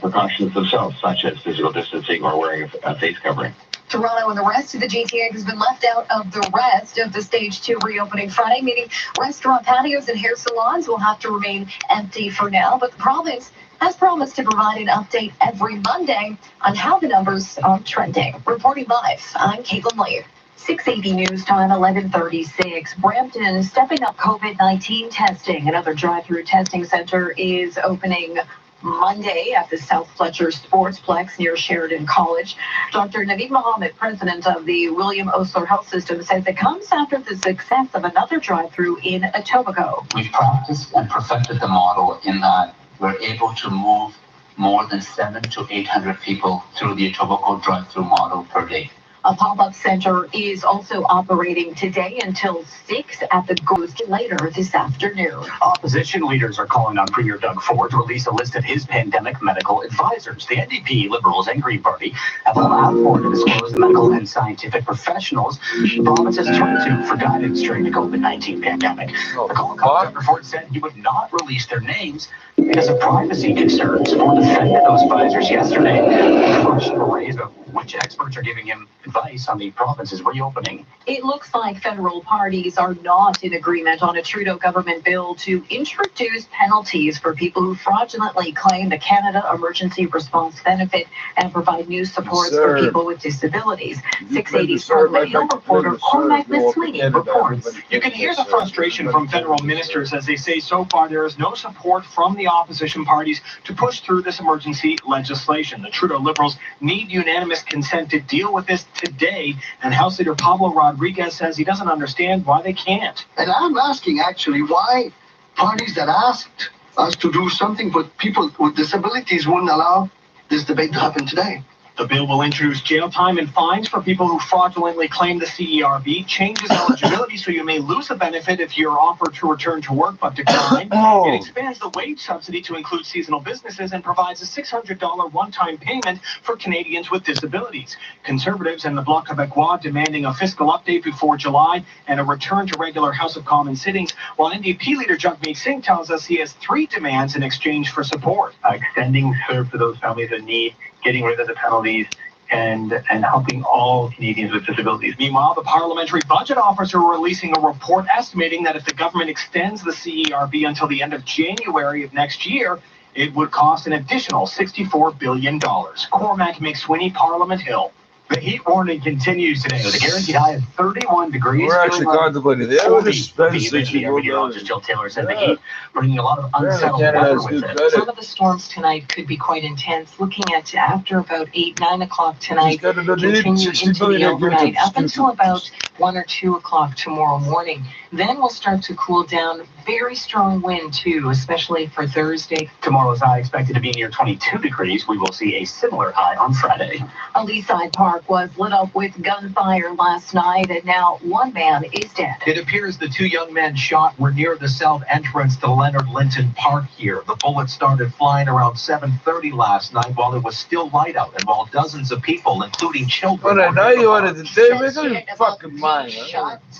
precautions themselves, such as physical distancing or wearing a face covering. Toronto and the rest of the GTA has been left out of the rest of the stage 2 reopening Friday, meaning restaurant patios and hair salons will have to remain empty for now. But the province has promised to provide an update every Monday on how the numbers are trending. Reporting live, I'm Caitlin Lee. 680 News Time, 11:36. Brampton stepping up COVID-19 testing. Another drive-through testing center is opening Monday at the South Fletcher Sportsplex near Sheridan College. Dr. Naveed Mohammed, president of the William Osler Health System, says it comes after the success of another drive-through in Etobicoke. We've practiced and perfected the model in that we're able to move more than 700 to 800 people through the Etobicoke drive-through model per day. A pop-up center is also operating today until 6 at the Ghost later this afternoon. Opposition leaders are calling on Premier Doug Ford to release a list of his pandemic medical advisors. The NDP, Liberals, and Green Party have allowed Ford to disclose the medical and scientific professionals the province has turned to for guidance during the COVID-19 pandemic. The call Dr. Ford said he would not release their names because of privacy concerns. Ford defended those advisors yesterday. The question raised of which experts are giving him advice on the province's reopening. It looks like federal parties are not in agreement on a Trudeau government bill to introduce penalties for people who fraudulently claim the Canada Emergency Response Benefit and provide new supports for people with disabilities. 680's Parliament Hill reporter Cormac McSweeney reports. You can hear the frustration from federal ministers as they say so far there is no support from the opposition parties to push through this emergency legislation. The Trudeau Liberals need unanimous consent to deal with this today, and House Leader Pablo Rodriguez says he doesn't understand why they can't. And I'm asking actually why parties that asked us to do something but people with disabilities wouldn't allow this debate to happen today. The bill will introduce jail time and fines for people who fraudulently claim the CERB, changes eligibility so you may lose the benefit if you're offered to return to work but decline. It expands the wage subsidy to include seasonal businesses and provides a $600 one-time payment for Canadians with disabilities. Conservatives and the Bloc Québécois demanding a fiscal update before July and a return to regular House of Commons sittings, while NDP leader Jagmeet Singh tells us he has 3 demands in exchange for support. Extending serve for those families in need, getting rid of the penalties, and helping all Canadians with disabilities. Meanwhile, the Parliamentary Budget Office are releasing a report estimating that if the government extends the CERB until the end of January of next year, it would cost an additional $64 billion. Cormac McSweeney, Parliament Hill. The heat warning continues today with a guaranteed high of 31 degrees. We're actually contemplating the meteorologist Jill Taylor said the heat bringing a lot of unsettled weather with it. Some of the storms tonight could be quite intense. Looking at after about 8, 9 o'clock tonight, continue into the overnight up until about 1 or 2 o'clock tomorrow morning. Then we'll start to cool down. Very strong wind too, especially for Thursday. Tomorrow's high expected to be near 22 degrees. We will see a similar high on Friday. A Leaside Park was lit up with gunfire last night, and now 1 man is dead. It appears the 2 young men shot were near the south entrance to Leonard Linton Park here. The bullets started flying around 7:30 last night while it was still light out, and while dozens of people, including children, I know you wanted to say, make up your fucking mind.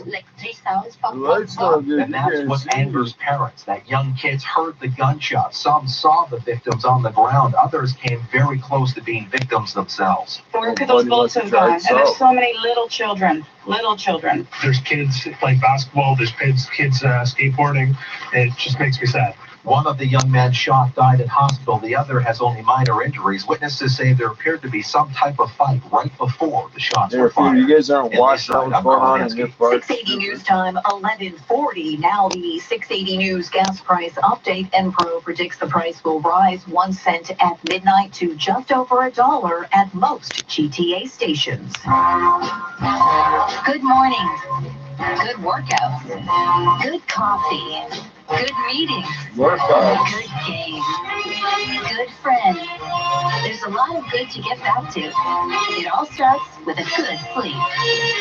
Like 3 sounds. And that's what angers parents, that young kids heard the gunshots. Some saw the victims on the ground. Others came very close to being victims themselves. Where could those bullets have gone? And there's so many little children. There's kids playing basketball, there's kids skateboarding. It just makes me sad. One of the young men shot died in hospital. The other has only minor injuries. Witnesses say there appeared to be some type of fight right before the shots were fired. You guys aren't watching what's going on in your part. 680 News Time, 11:40. Now the 680 News gas price update. Enpro predicts the price will rise 1 cent at midnight to just over $1 at most GTA stations. Good morning. Good workouts. Good coffee. Good meetings. Workouts. Good games. Good friends. There's a lot of good to get back to. It all starts with a good sleep.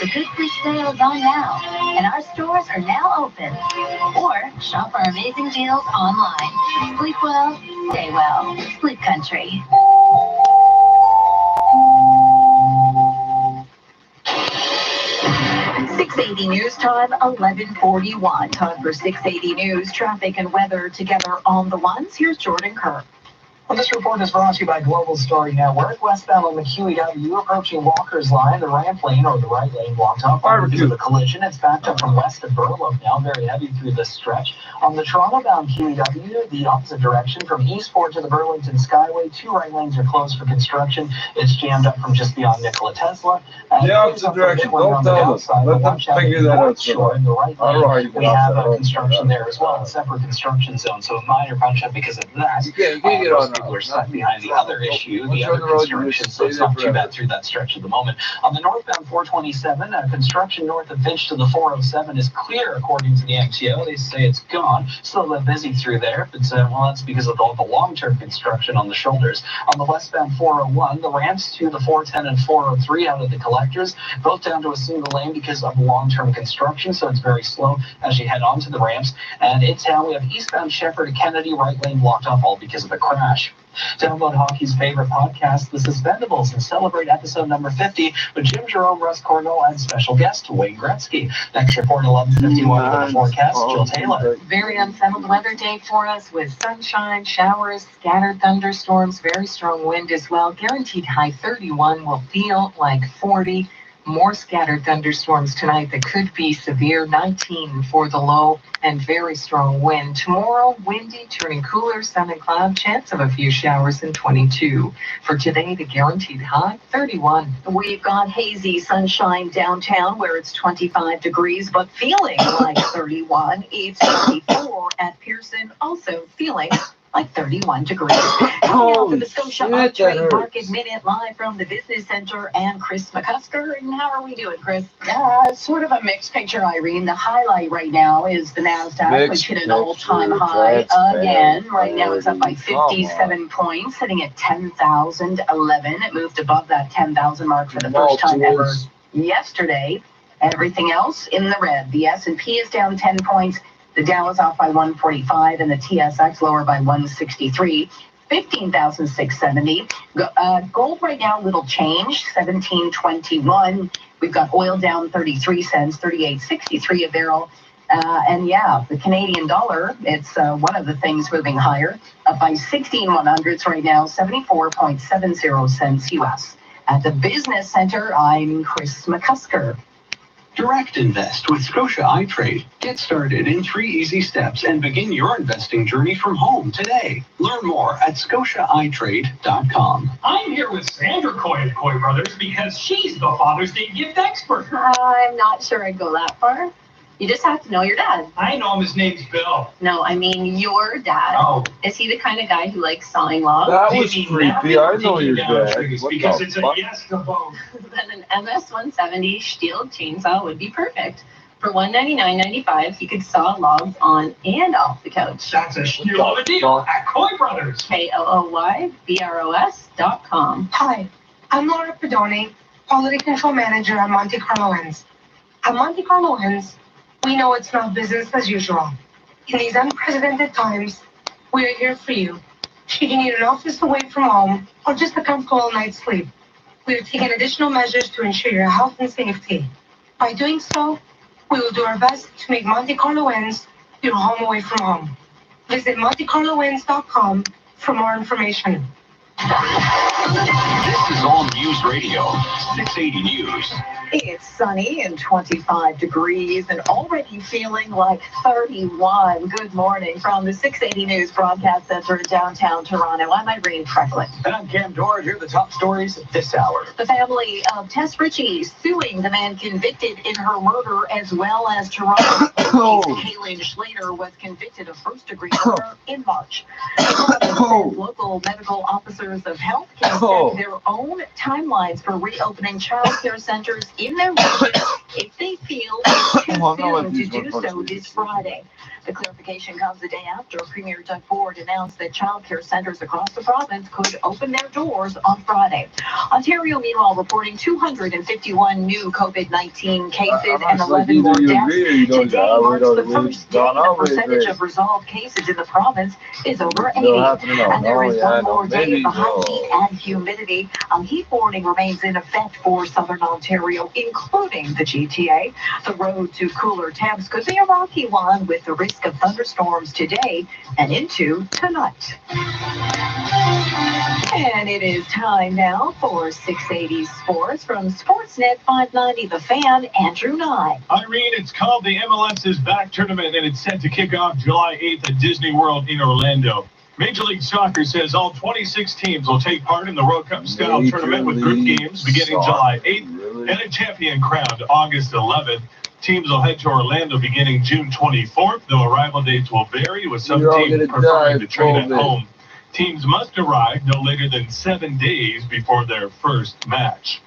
The Good Sleep sale is on now, and our stores are now open. Or shop our amazing deals online. Sleep well, stay well. Sleep Country. .680 News Time, 11:41. Time for 680 News, traffic and weather together on the ones. Here's Jordan Kerr. Well, this report is brought to you by Global Story Network. Westbound on the QEW approaching Walker's Line, the ramp lane or the right lane blocked off due to the collision. It's backed up from west of Burloak now, very heavy through this stretch. On the Toronto-bound QEW, the opposite direction from Eastport to the Burlington Skyway, 2 right lanes are closed for construction. It's jammed up from just beyond Nikola Tesla. The opposite direction, don't tell us. Let them figure that out. Sure, in the right lane, we have construction there as well, a separate construction zone, so a minor punch up because of that. You can't get on people are stuck behind the other issue, the other construction, so it's not too bad through that stretch at the moment. On the northbound 427, construction north of Finch to the 407 is clear according to the MTO. They say it's gone. Still busy through there, but well, that's because of all the long-term construction on the shoulders. On the westbound 401, the ramps to the 410 and 403 out of the collectors, both down to a single lane because of long-term construction, so it's very slow as you head onto the ramps. And in town, we have eastbound Shepherd to Kennedy, right lane blocked off all because of the crash. Download hockey's favorite podcast, The Suspendables, and celebrate episode number 50 with Jim Jerome, Russ Cornell, and special guest Wayne Gretzky. Next report, 11:51 for the forecast, Jill Taylor. Very unsettled weather day for us with sunshine, showers, scattered thunderstorms, very strong wind as well. Guaranteed high 31 will feel like 40. More scattered thunderstorms tonight that could be severe, 19 for the low, and very strong wind. Tomorrow, windy, turning cooler, sun and cloud, chance of a few showers, and 22. For today, the guaranteed high, 31. We've got hazy sunshine downtown where it's 25 degrees, but feeling like 31. It's 24 at Pearson, also feeling like 31 degrees. Now for the Scotia Trade Market Minute live from the Business Center and Chris McCusker. And how are we doing, Chris? Sort of a mixed picture, Irene. The highlight right now is the NASDAQ, which hit an all-time high again. Right now it's up by 57 points, sitting at 10,011. It moved above that 10,000 mark for the first time ever yesterday. Everything else in the red. The S&P is down 10 points. The Dow is off by 145 and the TSX lower by 163, 15,670. Gold right now, little change, 17.21. We've got oil down 33 cents, 38.63 a barrel. And yeah, the Canadian dollar, it's one of the things moving higher, up by 16/100s right now, 74.70 cents US. At the Business Center, I'm Chris McCusker. Direct invest with Scotia iTrade. Get started in 3 easy steps and begin your investing journey from home today. Learn more at scotiaitrade.com. I'm here with Sandra Coy at Coy Brothers because she's the Father's Day gift expert. I'm not sure I'd go that far. You just have to know your dad. I know him. His name's Bill. No, I mean your dad. Oh. Is he the kind of guy who likes sawing logs? That was creepy. I know your dad. Because it's a yes to both. Then an MS-170 Stihl chainsaw would be perfect. For $199.95, you could saw logs on and off the couch. That's a steal of a deal at Coy Brothers. KOOYBROS.com. Hi, I'm Laura Pedone, Quality Control Manager at Monte Carlo Inns. At Monte Carlo Inns, we know it's not business as usual. In these unprecedented times, we are here for you. Should you need an office away from home or just a comfortable night's sleep, we have taken additional measures to ensure your health and safety. By doing so, we will do our best to make Monte Carlo Inns your home away from home. Visit MonteCarloInns.com for more information. This is All News Radio, 680 News. It's sunny and 25 degrees and already feeling like 31. Good morning from the 680 News Broadcast Center in downtown Toronto. I'm Irene Frecklin. And I'm Cam Dora. Here are the top stories this hour. The family of Tess Ritchie suing the man convicted in her murder as well as Toronto. Kaylin Schlater was convicted of first-degree murder in March. Local medical officers of health can set their own timelines for reopening child care centers in their region if they feel it's too soon to do so this Friday. The clarification comes the day after Premier Doug Ford announced that child care centers across the province could open their doors on Friday. Ontario, meanwhile, reporting 251 new COVID-19 cases and 11 more deaths. Today marks the first day the percentage of resolved cases in the province is over 80. And there is one more day of the high heat and humidity. Heat warning remains in effect for southern Ontario, including the GTA. The road to to cooler temps could be a rocky one with the risk of thunderstorms today and into tonight. And it is time now for 680 Sports from Sportsnet 590 The Fan, Andrew Nye. Irene, it's called the MLS's Back Tournament, and it's set to kick off July 8th at Disney World in Orlando. Major League Soccer says all 26 teams will take part in the World Cup-style tournament with group games beginning July 8th and a champion crowned August 11th. Teams will head to Orlando beginning June 24th, though arrival dates will vary, with some teams preferring to train at home. Teams must arrive no later than 7 days before their first match.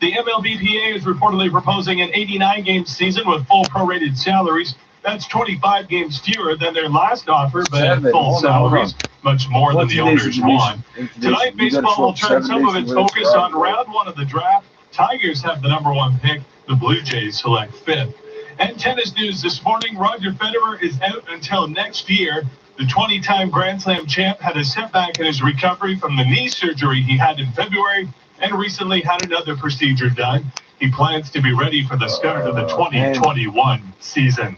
The MLBPA is reportedly proposing an 89-game season with full prorated salaries. That's 25 games fewer than their last offer, but at full salaries, much more than the owners want. Tonight, baseball will turn some of its focus on round 1 of the draft. Tigers have the #1 pick. The Blue Jays select 5th. And tennis news this morning, Roger Federer is out until next year. The 20-time Grand Slam champ had a setback in his recovery from the knee surgery he had in February and recently had another procedure done. He plans to be ready for the start of the 2021 season.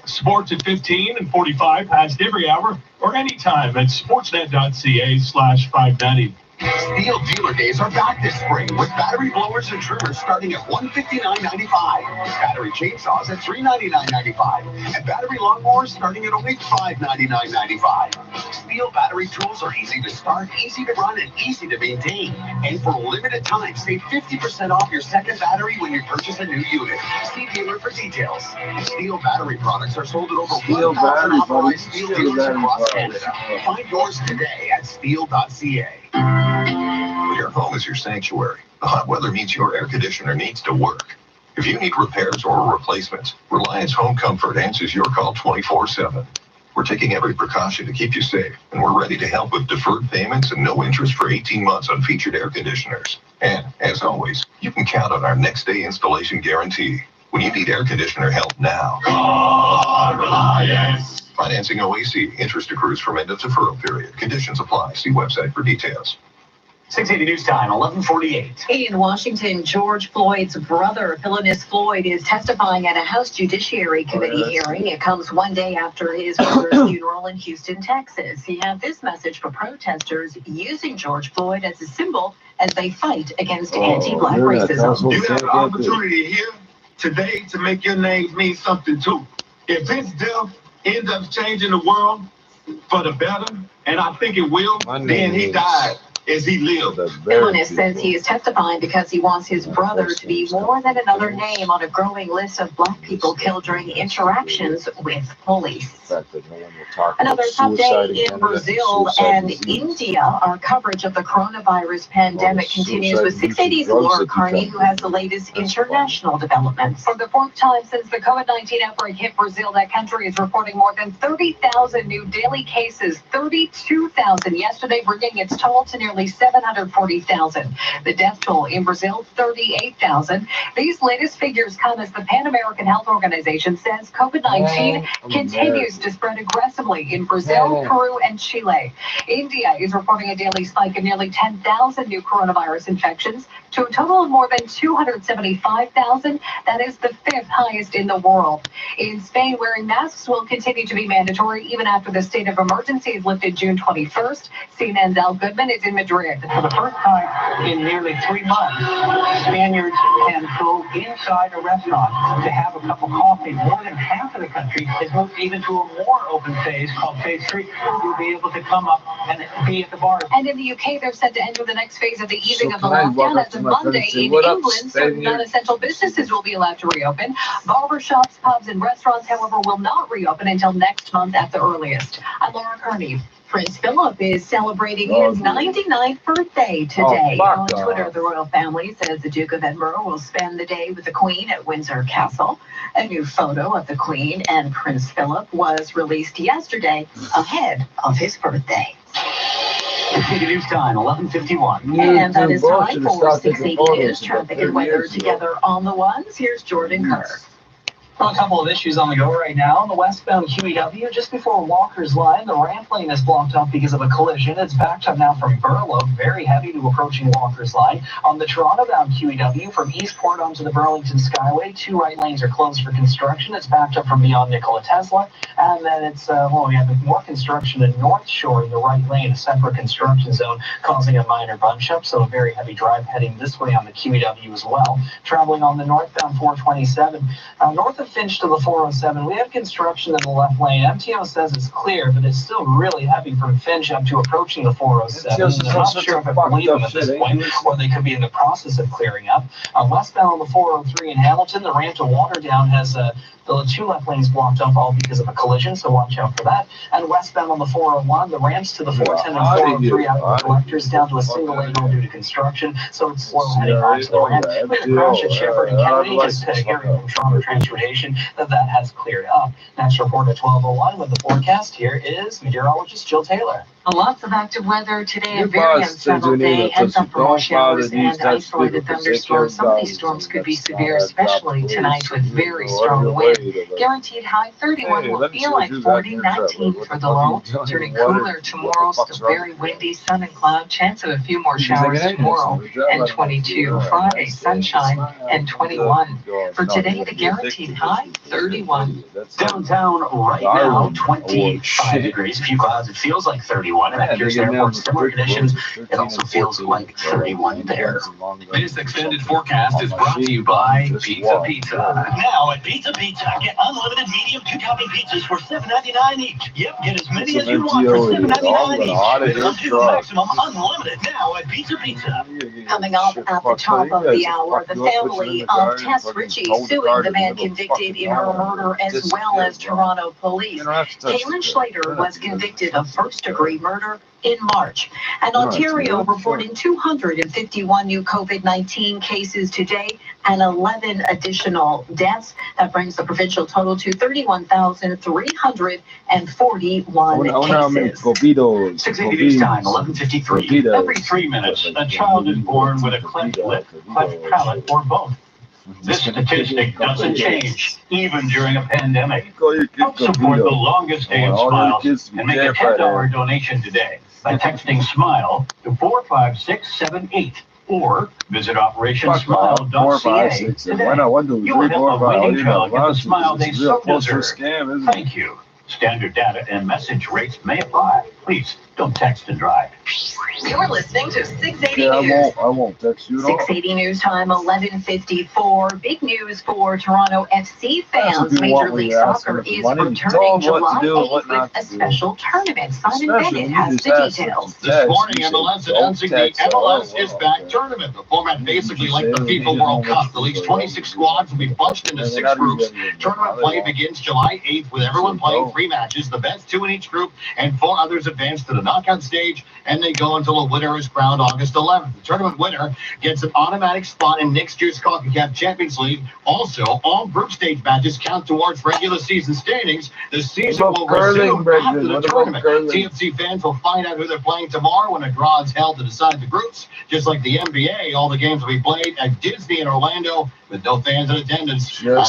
Sports at 15 and 45 past every hour or anytime at sportsnet.ca/590. Steel dealer days are back this spring with battery blowers and trimmers starting at $159.95, battery chainsaws at $399.95, and battery lawnmowers starting at only $599.95. Steel battery tools are easy to start, easy to run, and easy to maintain. And for a limited time, save 50% off your second battery when you purchase a new unit. See dealer for details. Steel battery products are sold at over 1,000 authorized steel dealers across Canada. Find yours today at steel.ca. Your home is your sanctuary. The hot weather means your air conditioner needs to work. If you need repairs or replacements, Reliance Home Comfort answers your call 24/7. We're taking every precaution to keep you safe, and we're ready to help with deferred payments and no interest for 18 months on featured air conditioners. And, as always, you can count on our next-day installation guarantee. When you need air conditioner help now, call Reliance. Financing OAC. Interest accrues from end of deferral period. Conditions apply. See website for details. 680 News Time, 11:48. In Washington, George Floyd's brother, Philonise Floyd, is testifying at a House Judiciary Committee hearing. It comes one day after his brother's funeral in Houston, Texas. He had this message for protesters using George Floyd as a symbol as they fight against anti-Black racism. You have the opportunity here today to make your names mean something too. If his death ends up changing the world for the better, and I think it will, then he died as he lived. Philonise says he is testifying because he wants his brother to be more than another name on a growing list of Black people killed during interactions with police. Another top day in Brazil and India. Our coverage of the coronavirus pandemic continues with 680's Laura Carney, who has the latest international developments. For the 4th time since the COVID-19 outbreak hit Brazil, that country is reporting more than 30,000 new daily cases, 32,000 yesterday, bringing its total to nearly 740,000. The death toll in Brazil, 38,000. These latest figures come as the Pan American Health Organization says COVID-19 continues to spread aggressively in Brazil, Peru, and Chile. India is reporting a daily spike of nearly 10,000 new coronavirus infections to a total of more than 275,000. That is the 5th highest in the world. In Spain, wearing masks will continue to be mandatory even after the state of emergency is lifted June 21st. CNN's Al Goodman is in Madrid. For the first time in nearly 3 months, Spaniards can go inside a restaurant to have a cup of coffee. More than half of the country has moved even to a more open phase called phase 3. You'll be able to come up and be at the bar. And in the UK, they're set to enter the next phase of the easing of the lockdown. As of Monday, in England, certain non-essential businesses will be allowed to reopen. Barbershops, pubs, and restaurants, however, will not reopen until next month at the earliest. I'm Laura Kearney. Prince Philip is celebrating his 99th birthday today. On Twitter, the royal family says the Duke of Edinburgh will spend the day with the Queen at Windsor Castle. A new photo of the Queen and Prince Philip was released yesterday ahead of his birthday. 680 News Time, 11:51. And that is time for 680 News. Traffic and weather together on the ones. Here's Jordan Kerr. Well, a couple of issues on the go right now. On the westbound QEW, just before Walker's Line, the ramp lane is blocked up because of a collision. It's backed up now from Burlow, very heavy to approaching Walker's Line. On the Toronto-bound QEW, from Eastport onto the Burlington Skyway, 2 right lanes are closed for construction. It's backed up from beyond Nikola Tesla. And then it's, we have more construction in North Shore in the right lane, a separate construction zone, causing a minor bunch up. So a very heavy drive heading this way on the QEW as well. Traveling on the northbound 427, north of Finch to the 407, we have construction in the left lane. MTO says it's clear, but it's still really heavy from Finch up to approaching the 407. I'm not sure if I believe them at this point, or they could be in the process of clearing up. Westbound on the 403 in Hamilton, the ramp to Waterdown has the 2 left lanes blocked up, all because of a collision, so watch out for that. And westbound on the 401, the ramps to the 410 and 403 out of the collectors down to a single lane due to construction, so it's slow heading onto the ramp. We had a crash at Shepherd and Kennedy, just hearing from Toronto Transportation that has cleared up. Next report at 12:01 with the forecast. Here is meteorologist Jill Taylor. Lots of active weather today, a very unsettled day. Heads up for more showers and isolated thunderstorms. Some of these storms could be severe, especially tonight with very strong wind. Guaranteed high 31 will feel like 40, 19 for the low. Turning cooler tomorrow, still very windy, sun and cloud. Chance of a few more showers tomorrow and 22. Friday, sunshine and 21. For today, the guaranteed high 31. Downtown right now, 25 degrees. A few clouds. It feels like 31. And at Pierce Airport, similar conditions. It also feels like 31 there. This extended forecast is brought to you by Pizza. Now at Pizza, get unlimited medium 2-topping pizzas for $7.99 each. Yep, get as many as you want for $7.99 each. Up to the maximum unlimited now at Pizza. Coming up at the top of the hour, the family of Tess Ritchie suing the man convicted in her murder as well as Toronto police. Kaylin Schlater was convicted of first-degree murder in March. And Ontario reporting 251 new COVID-19 cases today and 11 additional deaths. That brings the provincial total to 31,341 cases. 680 News Time, 11:53. Every 3 minutes, a child is born with a cleft lip, cleft palate, or both. This statistic doesn't change, even during a pandemic. Help support the longest day of smiles and make a $10 donation today by texting SMILE to 45678 or visit operationsmile.ca today. You will help a waiting child get the smile they so deserve. Thank you. Standard data and message rates may apply. Please don't text and drive. You're listening to 680 News. I won't text you at all. 680 News Time, 11:54. Big news for Toronto FC fans. Major League Soccer is returning July 8th with a special tournament. Simon Bennett has the details. This morning, MLS announcing the MLS is Back tournament. The format basically like the FIFA World Cup. The league's 26 squads will be bunched into 6 groups. Tournament play begins July 8th with everyone playing 3 matches. The best 2 in each group and 4 others advance to the knockout stage, and they go until a winner is crowned August 11th. The tournament winner gets an automatic spot in next year's CONCACAF Champions League. Also, all group stage matches count towards regular season standings. The season will resume after the tournament. TFC fans will find out who they're playing tomorrow when a draw is held to decide the groups. Just like the NBA, all the games will be played at Disney in Orlando with no fans in attendance. Still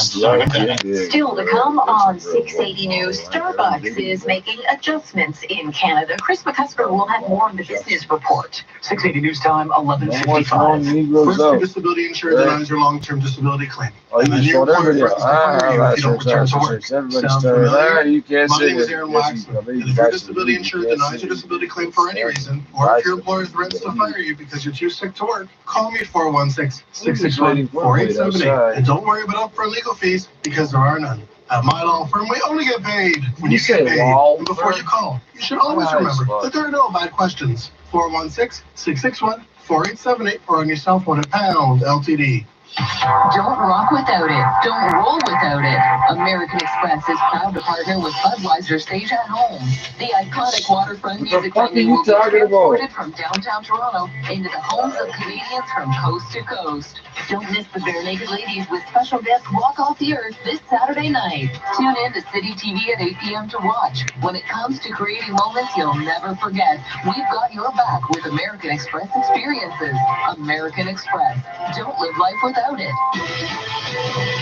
to come on 680 News, Starbucks is making adjustments in Canada. Chris McCusker will have more on the business report. 680 News Time, 11:55. First, your disability insurance denies your long-term disability claim. And then you your showed employer everybody. threatens to fire you if you don't return to work. Everybody's Sound telling familiar? you can't My say name is that. Aaron Yes, Waxman. And if your disability insurance denies your disability claim for any reason, or if your employer threatens to fire you because you're too sick to work, call me 416-661-4878. And don't worry about upfront legal fees because there are none. At my law firm, we only get paid when you get paid. And before you call, you should always remember that there are no bad questions. 416-661-4878 or on your cell phone at pound LTD. Don't rock without it. Don't roll without it. American Express is proud to partner with Budweiser Stage at Home. The iconic waterfront music venue will be transported from downtown Toronto into the homes of Canadians from coast to coast. Don't miss the Bare Naked Ladies with special guest Walk Off the Earth this Saturday night. Tune in to City TV at 8 p.m. to watch. When it comes to creating moments you'll never forget, we've got your back with American Express experiences. American Express. Don't live life without it.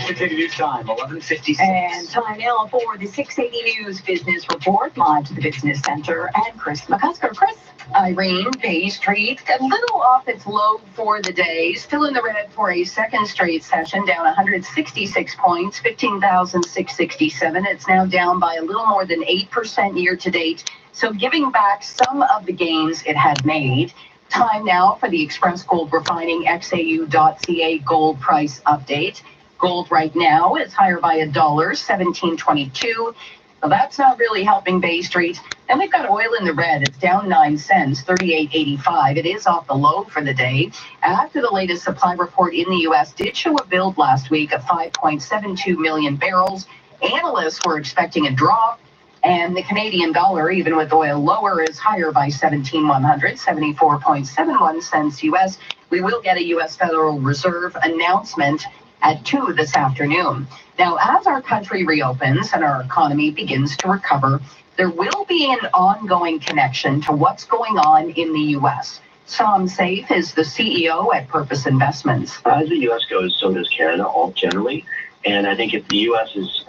KD News time, 11:56. And time now for the 680 News Business Report, live to the Business Center. And Chris McCusker. Chris. Irene, Bay Street, a little off its low for the day, still in the red for a second straight session, down 166 points, 15,667. It's now down by a little more than 8% year to date, so giving back some of the gains it had made. Time now for the Express Gold Refining XAU.ca gold price update. Gold right now is higher by $1, 17.22. Well, that's not really helping Bay Street. And we've got oil in the red. It's down 9 cents, 38.85. It is off the low for the day. After the latest supply report in the U.S. did show a build last week of 5.72 million barrels. Analysts were expecting a drop. And the Canadian dollar, even with oil lower, is higher by 17,100, 74.71 cents U.S. We will get a U.S. Federal Reserve announcement at 2 this afternoon. Now, as our country reopens and our economy begins to recover, there will be an ongoing connection to what's going on in the U.S. Sam Safe is the CEO at Purpose Investments. As the U.S. goes, so does Canada, all generally. And I think if the U.S. is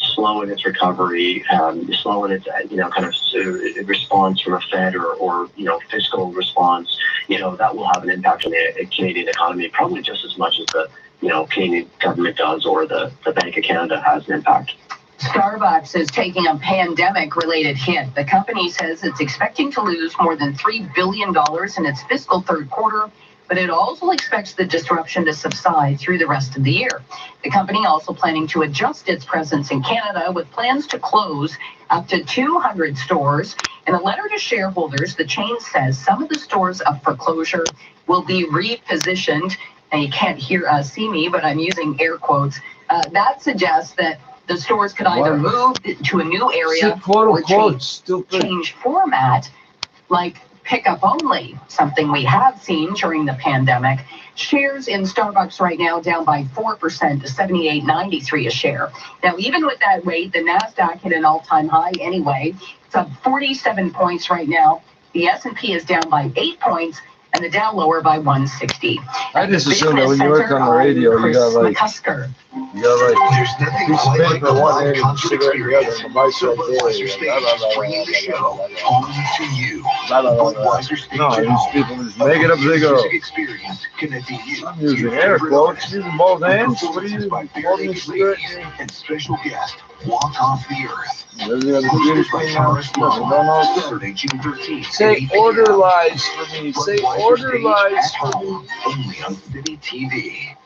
slow in its recovery, slow in its, kind of response from a Fed or fiscal response, that will have an impact on the Canadian economy, probably just as much as the, Canadian government does or the Bank of Canada has an impact. Starbucks is taking a pandemic-related hit. The company says it's expecting to lose more than $3 billion in its fiscal third quarter, but it also expects the disruption to subside through the rest of the year. The company also planning to adjust its presence in Canada with plans to close up to 200 stores. In a letter to shareholders, the chain says some of the stores up for closure will be repositioned. And you can't see me, but I'm using air quotes. That suggests that the stores could either move to a new area or change format, like pickup only, something we have seen during the pandemic. Shares in Starbucks right now down by 4% to $78.93 a share. Now, even with that rate, the NASDAQ hit an all-time high anyway. It's up 47 points right now. The S&P is down by 8 points, and the Dow lower by 160. I just assume that when you work on the radio, you got like, there's nothing quite like the live concert experience. Budweiser Stadium bringing the show home to you. Budweiser Stadium. No, these people just make it up as they go. Experience connecting you. I'm using air quotes. Using both hands. What are you holding cigarette? And special guest Walk Off the Earth. Saturday, June 13th. Say order lies for me. Say order lies for me. Only on City TV.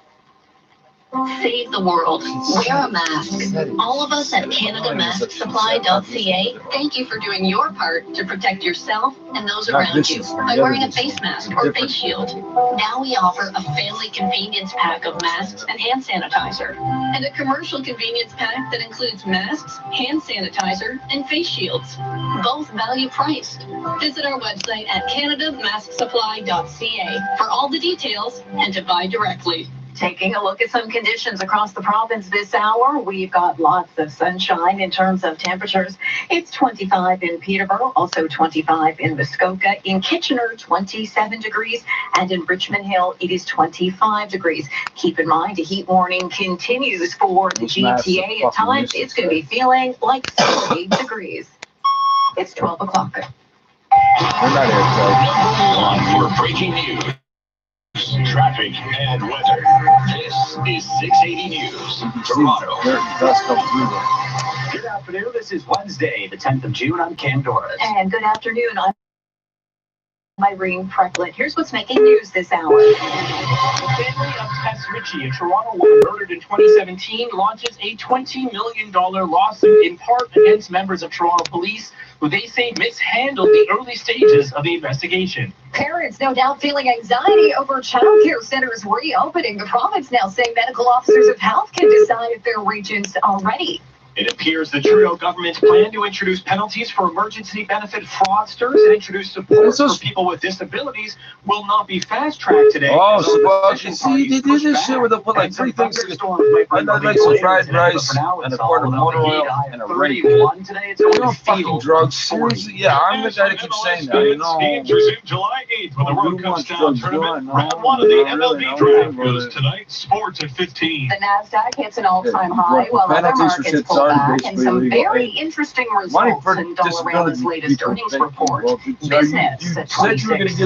Save the world. Wear a mask. All of us at CanadaMaskSupply.ca thank you for doing your part to protect yourself and those around you by wearing a face mask or face shield. Now we offer a family convenience pack of masks and hand sanitizer, and a commercial convenience pack that includes masks, hand sanitizer, and face shields, both value priced. Visit our website at CanadaMaskSupply.ca for all the details and to buy directly. Taking a look at some conditions across the province this hour, we've got lots of sunshine in terms of temperatures. It's 25 in Peterborough, also 25 in Muskoka, in Kitchener, 27 degrees, and in Richmond Hill, it is 25 degrees. Keep in mind, a heat warning continues for the GTA. At times, it's going to be feeling like 38 degrees. It's 12 o'clock. Number one for breaking news, traffic, and weather. This is 680 News, Toronto. Good afternoon. This is Wednesday, the 10th of June. I'm Cam Doris. And good afternoon. I'm Irene Precklett. Here's what's making news this hour. The family of Tess Ritchie, a Toronto woman murdered in 2017, launches a $20 million lawsuit in part against members of Toronto police, who they say mishandled the early stages of the investigation. Parents no doubt feeling anxiety over childcare centers reopening. The province now saying medical officers of health can decide if their regions are ready. It appears the Trudeau government's plan to introduce penalties for emergency benefit fraudsters and introduce support for people with disabilities will not be fast-tracked today. Oh, so see, they did this shit where they put like 3 things together. I'd like some fried rice and a quart of motor oil and a rape. You know, fucking drugs. Seriously, yeah, I'm the guy that keeps saying that. You know, July 8th when the World Cup style tournament. Round 1 of the MLB draft goes tonight. Sports at 15. The NASDAQ hits an all-time high while other markets pull back, and some very interesting results in Dollarama's latest earnings report. Business at 26. You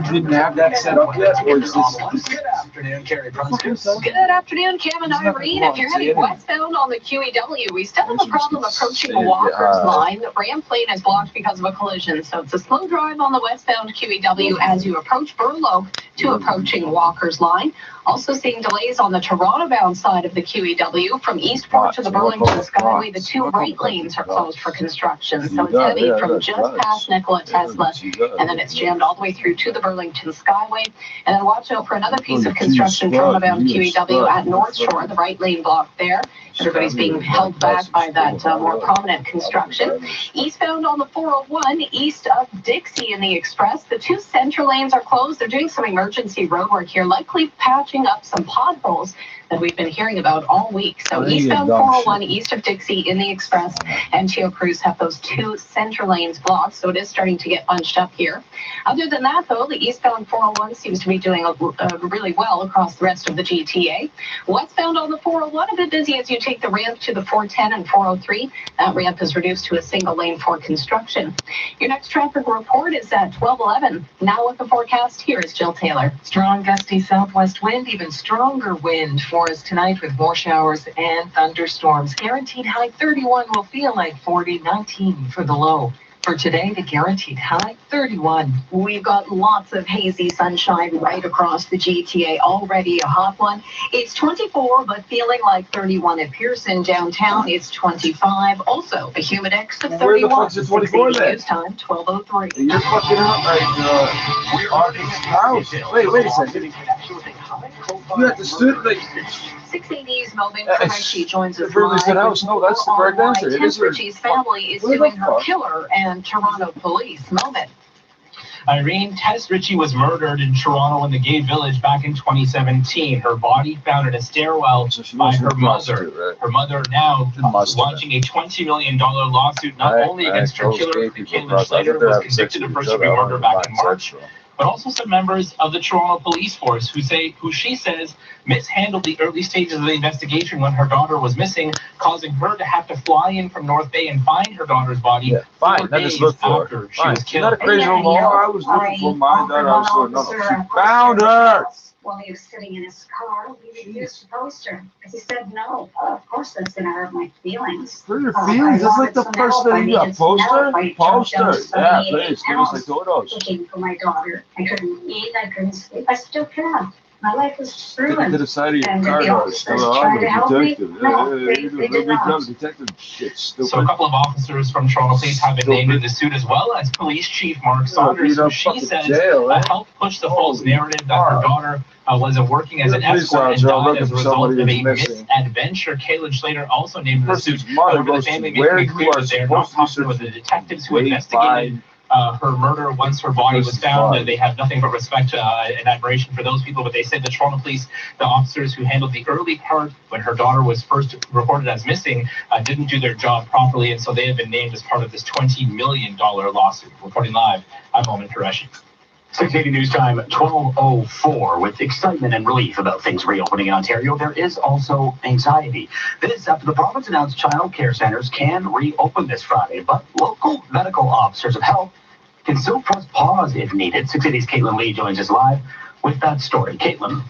didn't have that set up yet, or is this? Good afternoon, Carrie Brunskus. Good afternoon, Cam and Irene. If you're heading westbound on the QEW, we still have a problem approaching Walker's line. The Ram lane is blocked because of a collision, so it's a slow drive on the westbound QEW as you approach Burloak to approaching Walker's line. Also seeing delays on the Toronto-bound side of the QEW from Eastport to the Burlington Skyway. The 2 right lanes are closed for construction, so it's heavy from just past Nikola Tesla, and then it's jammed all the way through to the Burlington Skyway. And then watch out for another piece of construction Toronto-bound QEW at North Shore, the right lane blocked there. Everybody's being held back by that more prominent construction. Eastbound on the 401, east of Dixie in the Express, the 2 center lanes are closed. They're doing some emergency road work here, likely patching up some potholes that we've been hearing about all week. So eastbound 401, east of Dixie in the Express, and Teo Cruz have those 2 center lanes blocked, so it is starting to get bunched up here. Other than that, though, the eastbound 401 seems to be doing really well across the rest of the GTA. Westbound on the 401, a bit busy as you take the ramp to the 410 and 403. That ramp is reduced to a single lane for construction. Your next traffic report is at 12:11. Now with the forecast, here is Jill Taylor. Strong gusty southwest wind, even stronger wind for us tonight with more showers and thunderstorms. Guaranteed high 31 will feel like 40, 19 for the low. For today, the guaranteed high 31. We've got lots of hazy sunshine right across the GTA. Already a hot one. It's 24, but feeling like 31 at Pearson downtown. It's 25. Also, a humid X of 31. Where the fuck's the 24 then? News time 12:03. You're fucking out like Artie's house. Wait a second. You have to stood like 680's Melvin Qureshi joins us live. Said house. No, that's the correct answer. Tim Ritchie's family is suing her killer and Toronto police. Melvin. Irene, Tess Ritchie was murdered in Toronto in the Gay Village back in 2017. Her body found in a stairwell by her mother. Her mother now launching a $20 million lawsuit not only against her killer, Caitlin Slater, who was convicted of first-degree murder back in March, but also some members of the Toronto police force who she says mishandled the early stages of the investigation when her daughter was missing, causing her to have to fly in from North Bay and find her daughter's body 4 days after she was killed. Not a crazy old I was looking for my daughter. She found her. While he was sitting in his car, he refused to post her. He said no. Of course, that's going to hurt my feelings. What are your feelings? That's like the first thing you got. Poster? Poster. Yeah, please. Give us the photos. Looking for my daughter. I couldn't eat. I couldn't sleep. I still can't. My life was ruined. To the side of your car, the officers tried to help me. No, they did not. So a couple of officers from Toronto Police have been named in the suit, as well as Police Chief Mark Saunders, who she says helped push the false narrative that her daughter was working as an escort and died as a result of a misadventure. Caitlin Slater also named in the suit. However, the family made it clear that they are not talking with the detectives who investigated her murder once her body was found. They have nothing but respect and admiration for those people, but they said the Toronto police, the officers who handled the early part when her daughter was first reported as missing, didn't do their job properly, and so they have been named as part of this $20 million lawsuit. Reporting live, I'm Melvin Qureshi. 680 News Time, 12:04. With excitement and relief about things reopening in Ontario, there is also anxiety. This after the province announced child care centres can reopen this Friday, but local medical officers of health can still press pause if needed. 680's Caitlin Lee joins us live with that story. Caitlin.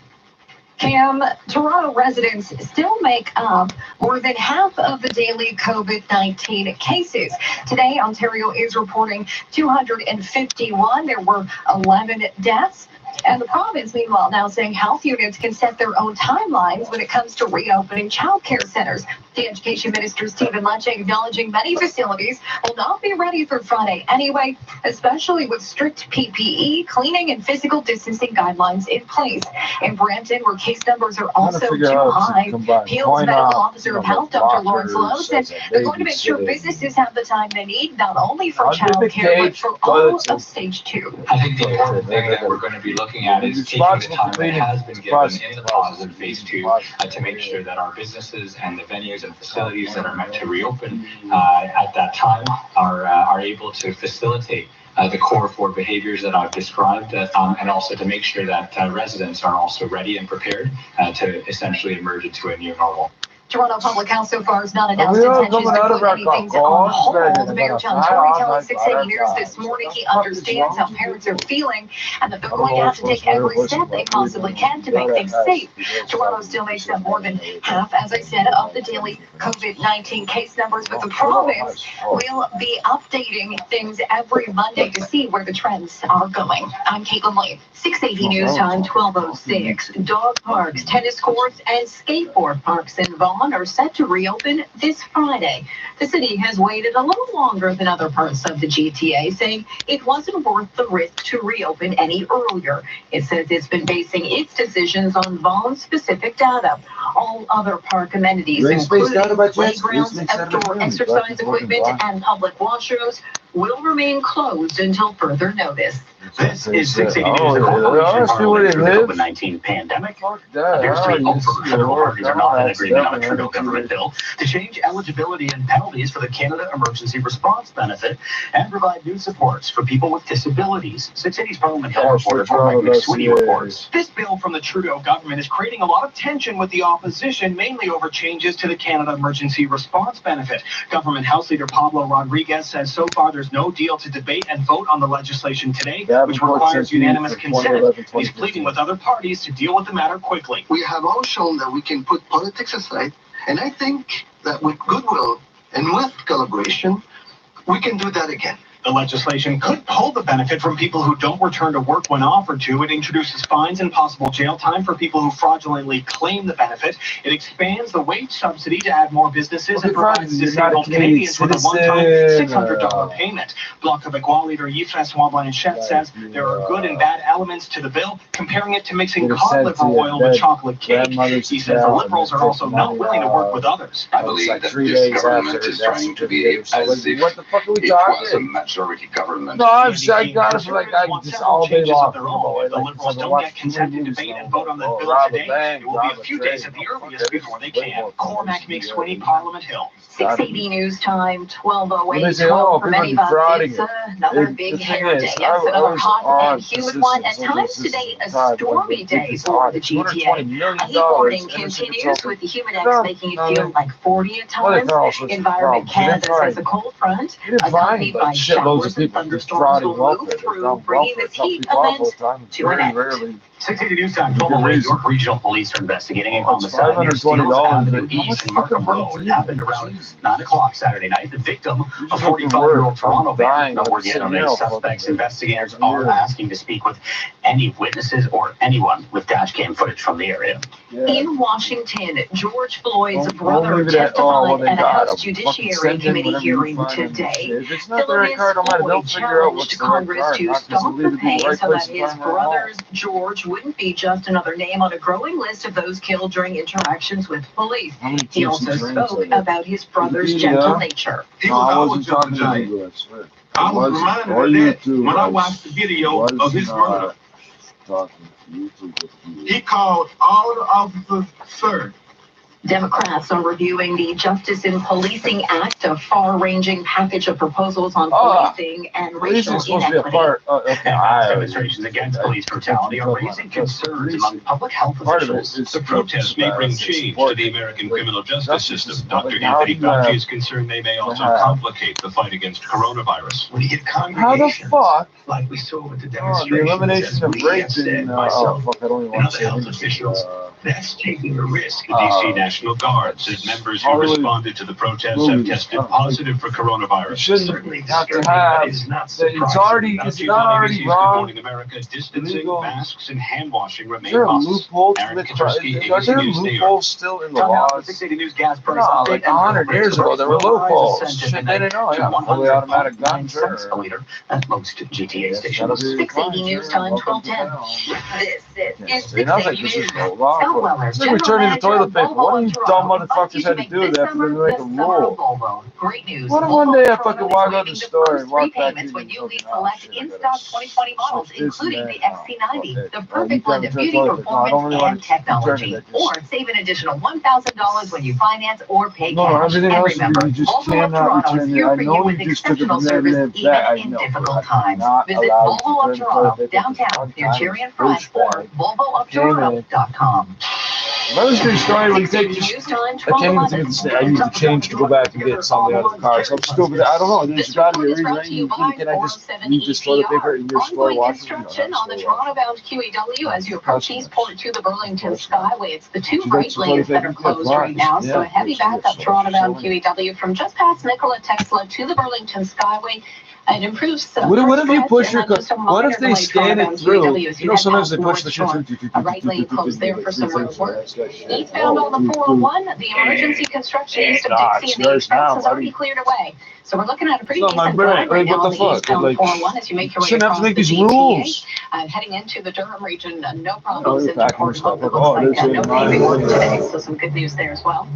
Cam, Toronto residents still make up more than half of the daily COVID-19 cases. Today, Ontario is reporting 251. There were 11 deaths. And the province, meanwhile, now saying health units can set their own timelines when it comes to reopening child care centers. The Education Minister, Stephen Lecce, acknowledging many facilities will not be ready for Friday anyway, especially with strict PPE, cleaning, and physical distancing guidelines in place. In Brampton, where case numbers are also too high, Peel's medical officer of health, Dr. Lawrence Lowe, said they're going to make sure businesses have the time they need, not only for child care, but for all of stage 2. I think the important thing that we're going to be looking at is taking the time that has been given in the pause in phase 2 to make sure that our businesses and the venues and facilities that are meant to reopen at that time are able to facilitate the core 4 behaviors that I've described, and also to make sure that residents are also ready and prepared to essentially emerge into a new normal. Toronto Public Health so far has not announced intentions to put anything on hold. Mayor John Tory telling 680 News this morning he understands how parents are feeling and that they're going to have to take every step they possibly can to make things safe. Toronto still makes up more than half, as I said, of the daily COVID-19 case numbers, but the province will be updating things every Monday to see where the trends are going. I'm Caitlin Lee, 680 News Time, 12:06. Dog parks, tennis courts, and skateboard parks in Vaughan are set to reopen this Friday. The city has waited a little longer than other parts of the GTA, saying it wasn't worth the risk to reopen any earlier. It says it's been basing its decisions on Vaughan-specific data. All other park amenities, including playgrounds, outdoor exercise equipment, and public washrooms, will remain closed until further notice. This is 680 News. The COVID-19 pandemic. There's 3 hope for federal parties are not in agreement on a Trudeau government bill to change eligibility and penalties for the Canada Emergency Response Benefit and provide new supports for people with disabilities. 680's Parliament Health reporter Cormac McSweeney reports. This bill from the Trudeau government is creating a lot of tension with the opposition, mainly over changes to the Canada Emergency Response Benefit. Government House Leader Pablo Rodriguez says so far there's no deal to debate and vote on the legislation today, which requires unanimous consent. He's pleading with other parties to deal with the matter quickly. We have all shown that we can put politics aside, and I think that with goodwill and with collaboration, we can do that again. The legislation could pull the benefit from people who don't return to work when offered to. It introduces fines and possible jail time for people who fraudulently claim the benefit. It expands the wage subsidy to add more businesses and provides disabled Canadians with a one-time $600 payment. Bloc Québécois leader Yves-François Blanchet says there are good and bad elements to the bill, comparing it to mixing cod liver oil with chocolate cake. He says the Liberals are also not willing to work with others. I believe that this government is trying to behave as if it was a majority government. No, I got it for like just all day long. The Liberals don't get consent to debate and vote on the bill today. It will be a few days at the earliest before they can. Cormac McSweeney, Parliament Hill. 680 News Time, 12:08. 12 for many of us. It's another big hair day. Yes, another hot and humid one. At times today, a stormy day for the GTA. A heat warning continues with the humid X making it feel like 40 at times. Environment Canada says a cold front accompanied by showers and thunderstorms will move through, bringing this heat event to an end. 680 News Time, 12:08. York Regional Police are investigating a homicide near Steeles Avenue East and Markham Road. It happened around 9 o'clock Saturday night. The victim, a 45-year-old Toronto man, no word yet on any suspects. Investigators are asking to speak with any witnesses or anyone with dash cam footage from the area. In Washington, George Floyd's brother testified at a House Judiciary Committee hearing today. Phillips Floyd challenged Congress to stop the pain so that his brother's George wouldn't be just another name on a growing list of those killed during interactions with police. He also spoke about his brother's gentle nature. He was always gentle giant. I was reminded of that when I watched the video of his murder. He called all the officers sir. Democrats are reviewing the Justice in Policing Act, a far-ranging package of proposals on policing and racial inequity. Demonstrations against police brutality are raising concerns among public health officials. The protests may bring change to the American criminal justice system. Dr. Anthony Fauci is concerned they may also complicate the fight against coronavirus. When you get congregations like we saw with the demonstrations, the elimination of rape and myself and other health officials, That's taking a risk. The DC National Guard says members who responded to the protests have tested positive for coronavirus. Shouldn't have to have. It's not already wrong. America, distancing, masks, and hand washing remain Is there a must. loophole to it? Are there loopholes still in the laws? 680 News gas price No, like 100 years ago, there were loopholes. Shit, they didn't know. Yeah, fully automatic gun, sure. At most GTA stations. 680 News Time 1210. This is 680 News. It's like returning the toilet paper. What do you dumb motherfuckers had to do that for them to make a rule? Great news. What if one day I fucking walk out the store and walk back in when you leave select in-stock 2020 models, including the XC90, the perfect blend of beauty, performance, and technology. Or save an additional $1,000 when you finance or pay cash. And remember, Volvo of Toronto is here for you with exceptional service even in difficult times. Visit Volvo of Toronto downtown near Cherry and Front or volvooftoronto.com. Another good story when you take just, I can't even think of the state. I need to change to go back and get something out of the car. So I'm stupid. I don't know. There's got to be a reason. Can I just leave this toilet paper in your store washing? Construction on the Toronto-bound QEW as you approach Eastport to the Burlington Skyway. It's the two right lanes that are closed right now. So a heavy backup Toronto-bound QEW from just past Nikola Tesla to the Burlington Skyway. It improves. What if you push your? What if they scan it through? You know, sometimes they push the shit through. A right lane closed there for some road work. Eastbound on the 401, the emergency construction east of Dixie and the express has already cleared away. So we're looking at a pretty decent drive right now on the eastbound 401 as you make your way across the GTA. Heading into the Durham region, no problems into Port Hope. It looks like no paving work today, so some good news there as well.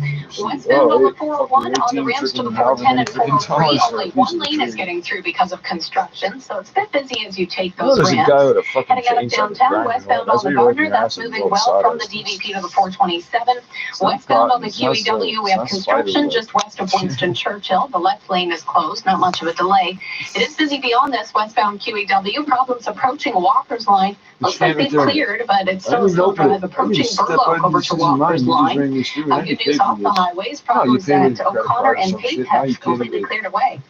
Westbound on the 401 on the ramps to the 410 and 403, only one lane is getting through because of construction, so it's a bit busy as you take those ramps. Heading out of downtown, westbound on the Gardner, that's moving well from the DVP to the 427. Westbound on the QEW, we have construction just west of Winston Churchill. The left lane is closed, not much of a delay. It is busy beyond this westbound QEW. Problems approaching Walker's Line. Looks like they've cleared, but it's still slow drive approaching Burloak over to Walker's Line. Good news off the highways. Problems at O'Connor and Papex completely cleared away.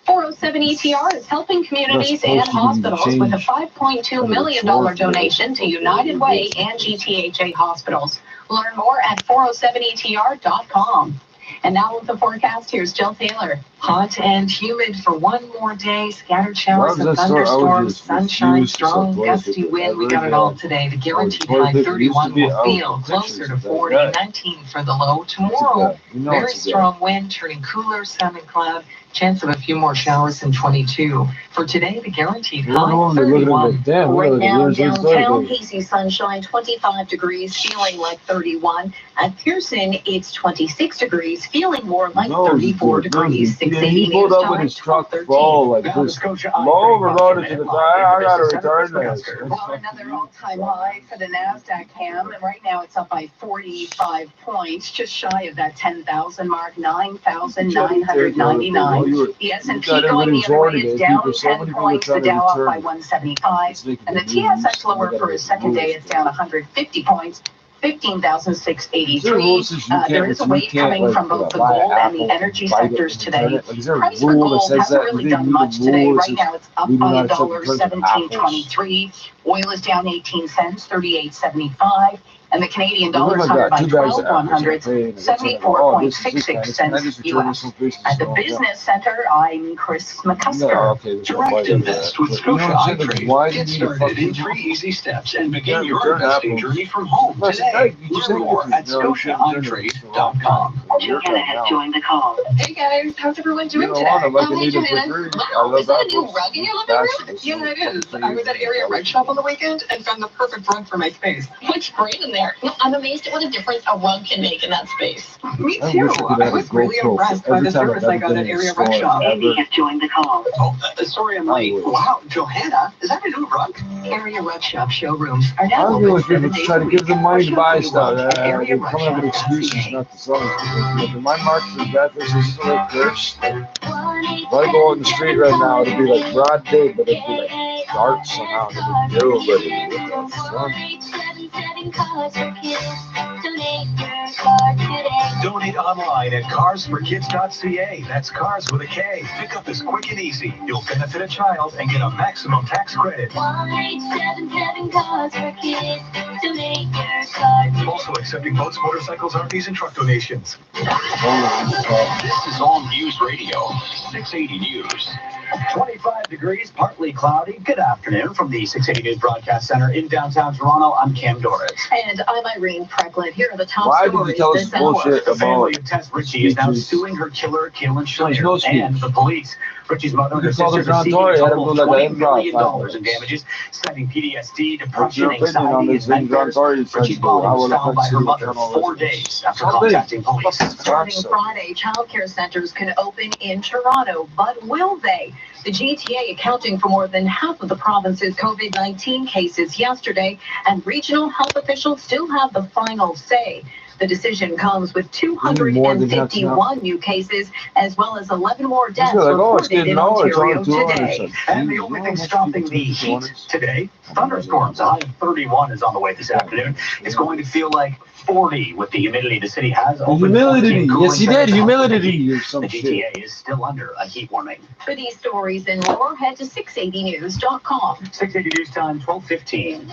407 ETR is helping communities and hospitals with a $5.2 million donation to United Way and GTHA hospitals. Learn more at 407etr.com. And now with the forecast, here's Jill Taylor. Hot and humid for one more day. Scattered showers and thunderstorms, sunshine, strong gusty wind. We got it all today. The guaranteed high 31 will feel closer to 40, 19 for the low. Tomorrow, very strong wind, turning cooler, sun and cloud. Chance of a few more showers in 22. For today, the guaranteed high 31. Right now, downtown, hazy sunshine, 25 degrees, feeling like 31. At Pearson, it's 26 degrees, feeling more like 34 degrees. 680 pulled up with his truck full, like this. Low overloaded to the I got a return this. Well, another all-time high for the NASDAQ cam, and right now it's up by 45 points, just shy of that 10,000 mark, 9,999. The S&P going the other way is down 10 points, the Dow up by 175, and the TSX lower for a second day is down 150 points. 15,683. There is a wave coming from both the gold and the energy sectors today. Price for gold hasn't really done much today. Right now it's up by $1.1723. Oil is down 18 cents, 38.75. And the Canadian dollar is higher by 12,100, 74.66 cents US. At the Business Center, I'm Chris McCusker. Direct invest with Scotia iTrade. Get started in 3 easy steps and begin your investing journey from home today. Learn more at ScotiaITrade.com. Joanna has joined the call. Hey guys, how's everyone doing today? Hey, Wow, is that a new rug in your living room? Yeah, it is. I was at Area Rug Shop on the weekend and found the perfect rug for my space. What's great in there? I'm amazed at what a difference a rug can make in that space. Me too. I was really impressed by the service I got at Area Rug Shop. Amy has joined the call. Oh, sorry I'm late. Wow, Johanna, is that a new rug? Area Rug Shop showrooms are now I open don't 7 know days try a to week. give them money to buy stuff. Area They're Rug coming up with Shop. excuses not to sell it. If my market is bad, this is like this. If I go on the street right now, it'd be like broad day, but it'd be like dark somehow. Donate online at carsforkids.ca. That's cars with a K. Pickup is quick and easy. You'll benefit a child and get a maximum tax credit. 1-877-CARS for kids. Donate your card today. Also accepting boats, motorcycles, RVs, and truck donations. This is All News Radio, 680 News. 25 degrees, partly cloudy. Good afternoon from the 680 News Broadcast Center in downtown Toronto. I'm Cam Doris. And I'm Irene Precklin. Here are the top Why did you stories tell us this bullshit hour. The family of Tess Ritchie is now suing her killer, Kaylin Schleicher, and the police. Ritchie's mother and her sister are seeking a total of $20 million in damages, citing PTSD, depression, anxiety, and nightmares. Ritchie's body was found by her mother 4 days after contacting police. Starting Friday, childcare centers can open in Toronto, but will they? The GTA accounting for more than half of the province's COVID-19 cases yesterday, and regional health officials still have the final say. The decision comes with 251 new cases, as well as 11 more deaths reported in Ontario today. And the only thing stopping the heat today, thunderstorms. A high of 31 is on the way this afternoon. It's going to feel like 40 with the humidity the city has. Humidity, yes, he did. Humidity or some The shit. GTA is still under a heat warning. For these stories and more, head to 680news.com. 680 News Time, 12:15.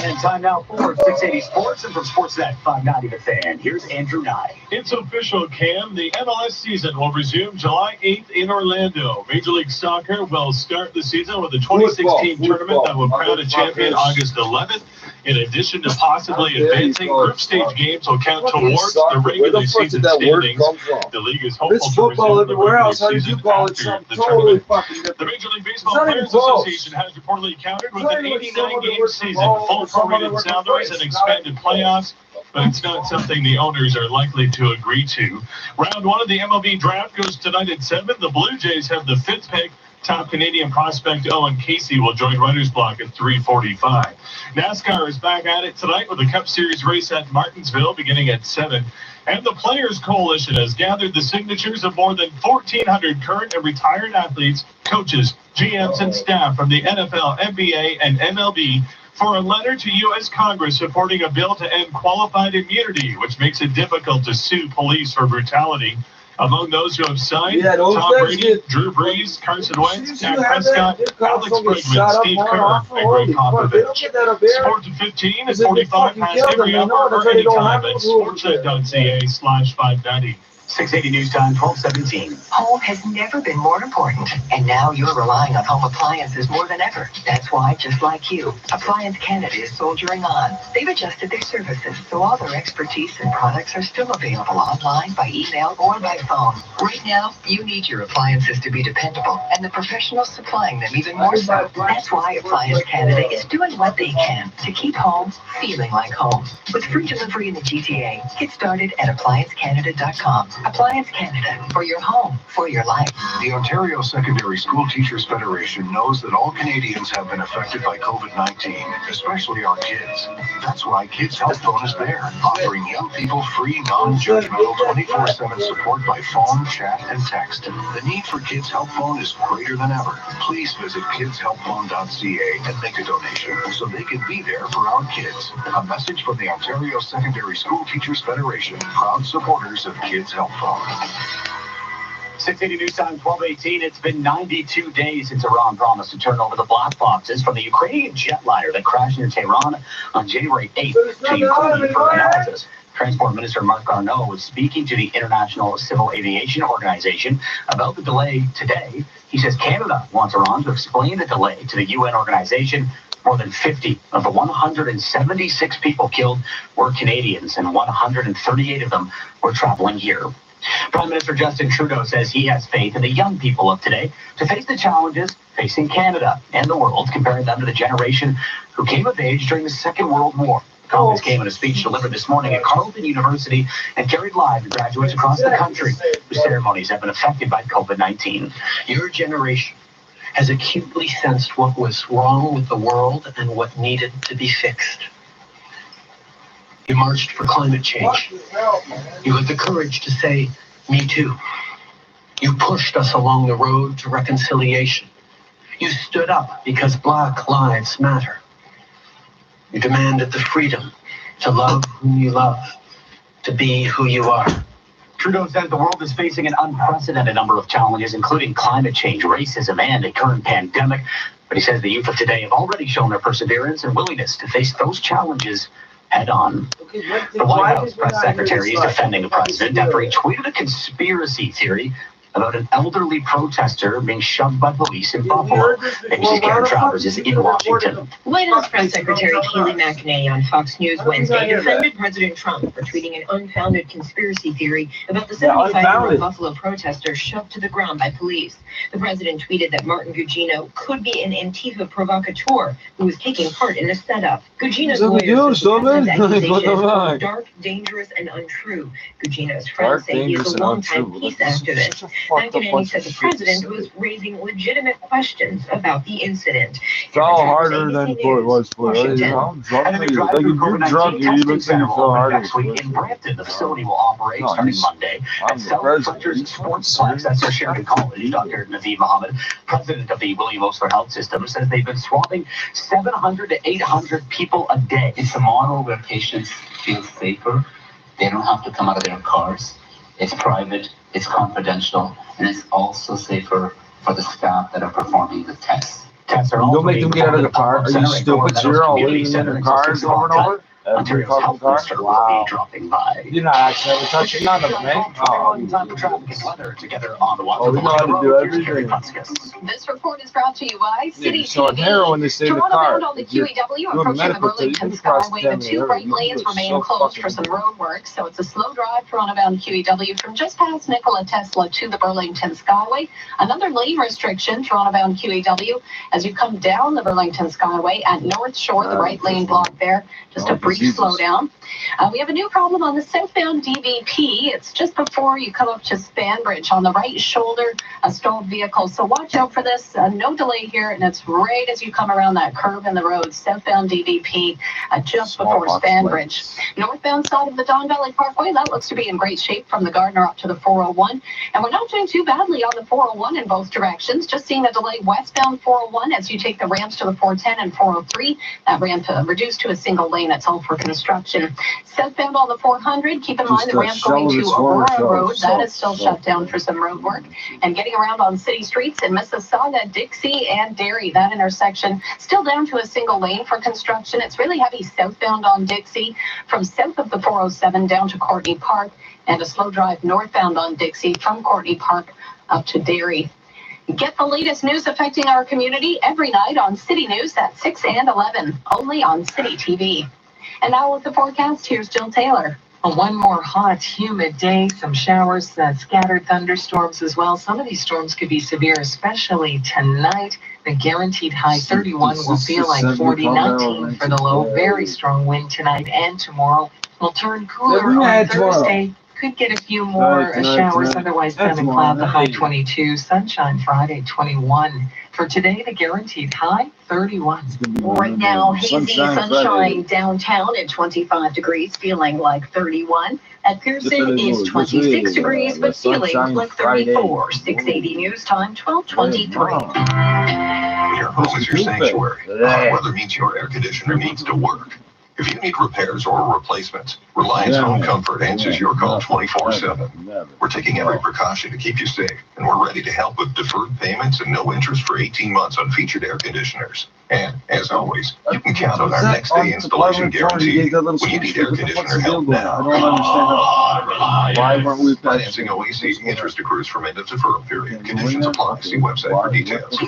And time now for 680 Sports, and from Sportsnet 590 The Fan, here's Andrew Nye. It's official, Cam. The MLS season will resume July 8th in Orlando. Major League Soccer will start the season with a 26-team tournament that will crown a champion August 11th. In addition to possibly advancing, group stage games will count towards the regular season standings. The league is hopeful It's to football resume the everywhere regular else. How did you season call it after something the totally tournament. fucking The different? Major League It's Baseball not even Players close. Association has reportedly countered with It's an not even someone that 89-game works from season, home full or someone that prorated works from salaries, place. and expanded playoffs, but it's not something the owners are likely to agree to. Round one of the MLB draft goes tonight at 7. The Blue Jays have the 5th pick. Top Canadian prospect Owen Casey will join writer's block at 3:45. NASCAR is back at it tonight with a Cup Series race at Martinsville beginning at 7. And the Players Coalition has gathered the signatures of more than 1,400 current and retired athletes, coaches, GMs, and staff from the NFL, NBA, and MLB for a letter to U.S. Congress supporting a bill to end qualified immunity, which makes it difficult to sue police for brutality. Among those who have signed, Tom Brady, Drew Brees, Carson Wentz, Dak Prescott, Alex Bregman, Steve Kerr, and Greg Popovich. Sports at 15 and 45 past every hour or anytime at sportsnet.ca/590. 680 News Time, 12:17. Home has never been more important, and now you're relying on home appliances more than ever. That's why, just like you, Appliance Canada is soldiering on. They've adjusted their services, so all their expertise and products are still available online, by email, or by phone. Right now, you need your appliances to be dependable, and the professionals supplying them even more so. That's why Appliance Canada is doing what they can to keep home feeling like home. With free delivery in the GTA, get started at appliancecanada.com. Appliance Canada, for your home, for your life. The Ontario Secondary School Teachers Federation knows that all Canadians have been affected by COVID-19, especially our kids. That's why Kids Help Phone is there, offering young people free, non-judgmental 24/7 support by phone, chat, and text. The need for Kids Help Phone is greater than ever. Please visit kidshelpphone.ca and make a donation so they can be there for our kids. A message from the Ontario Secondary School Teachers Federation, proud supporters of Kids Help Phone. 680 News Time, 12:18. It's been 92 days since Iran promised to turn over the black boxes from the Ukrainian jetliner that crashed near Tehran on January 8th to Ukraine for analysis. Transport Minister Mark Garneau was speaking to the International Civil Aviation Organization about the delay today. He says Canada wants Iran to explain the delay to the UN organization. More than 50 of the 176 people killed were Canadians, and 138 of them were traveling here. Prime Minister Justin Trudeau says he has faith in the young people of today to face the challenges facing Canada and the world, comparing them to the generation who came of age during the Second World War. The comments came in a speech delivered this morning at Carleton University and carried live to graduates across the country whose ceremonies have been affected by COVID-19. Your generation has acutely sensed what was wrong with the world and what needed to be fixed. You marched for climate change. You had the courage to say, "Me too." You pushed us along the road to reconciliation. You stood up because Black lives matter. You demanded the freedom to love whom you love, to be who you are. Trudeau says the world is facing an unprecedented number of challenges, including climate change, racism, and a current pandemic. But he says the youth of today have already shown their perseverance and willingness to face those challenges head-on. The White House press secretary is defending the president after he tweeted a conspiracy theory about an elderly protester being shoved by police in Buffalo. ABC's Karen Travers is in Washington. White House Press Secretary Kayleigh McEnany on Fox News Wednesday defended President Trump for tweeting an unfounded conspiracy theory about the 75-year-old Buffalo protester shoved to the ground by police. The president tweeted that Martin Gugino could be an Antifa provocateur who was taking part in a setup. Gugino's lawyer says the president's accusation is dark, dangerous, and untrue. Gugino's friends say he is a longtime peace activist. McEnany said the president was raising legitimate questions about the incident. It's all harder than it was for us. I'm drunk. Like, if you're drunk, you look like you feel harder. Next week in Brampton, the facility will operate starting Monday. And Fletcher's Sports Complex, that's their Sheridan College. Dr. Naveed Mohammed, president of the William Osler Health System, says they've been swabbing 700 to 800 people a day. It's a model where patients feel safer. They don't have to come out of their cars. It's private, it's confidential, and it's also safer for the staff that are performing the tests. Don't make them get out of the car. Are you stupid? You're all leaving in their cars over and over? Ontario's health minister will be dropping by. You're not actually ever touching none of them, eh? Time for traffic and weather together on the watch. Oh, we know how to do everything. This report is brought to you by City So in heroin, they stay in the car. On the QEW approaching the Burlington Skyway, the two right lanes remain closed for some road work, so it's a slow drive Toronto-bound QEW from just past Nikola Tesla to the Burlington Skyway. Another lane restriction, Toronto-bound QEW, as you come down the Burlington Skyway at North Shore, the right lane blocked there. Just a brief slowdown. We have a new problem on the southbound DVP. It's just before you come up to Spanbridge on the right shoulder, a stalled vehicle. So watch out for this. No delay here, and it's right as you come around that curve in the road, southbound DVP, just before Spanbridge. Northbound side of the Don Valley Parkway, that looks to be in great shape from the Gardner up to the 401. And we're not doing too badly on the 401 in both directions. Just seeing a delay westbound 401 as you take the ramps to the 410 and 403. That ramp reduced to a single lane. It's all for construction. Southbound on the 400, keep in mind the ramp going to Aurora Road. That is still shut down for some road work. And getting around on city streets in Mississauga, Dixie, and Derry, that intersection still down to a single lane for construction. It's really heavy southbound on Dixie from south of the 407 down to Courtney Park, and a slow drive northbound on Dixie from Courtney Park up to Derry. Get the latest news affecting our community every night on City News at 6 and 11, only on City TV. And now with the forecast, here's Jill Taylor. One more hot, humid day, some showers, scattered thunderstorms as well. Some of these storms could be severe, especially tonight. The guaranteed high 31 will feel like 40, 19 for the low. Very strong wind tonight and tomorrow. Will turn cooler on Thursday. Could get a few more showers, otherwise sun and cloud, the high 22. Sunshine Friday, 21. For today, the guaranteed high, 31. Right now, hazy sunshine downtown at 25 degrees, feeling like 31. At Pearson is 26 degrees, but feeling like 34. 680 news time, 12:23. Your home is your sanctuary. Hot weather means your air conditioner needs to work. If you need repairs or replacements, Reliance Home Comfort answers your call 24/7. We're taking every precaution to keep you safe, and we're ready to help with deferred payments and no interest for 18 months on featured air conditioners. And, as always, you can count on our next day installation guarantee. When you need air conditioner help now, financing OEC interest accrues from end of deferral period. Conditions apply. See website for details.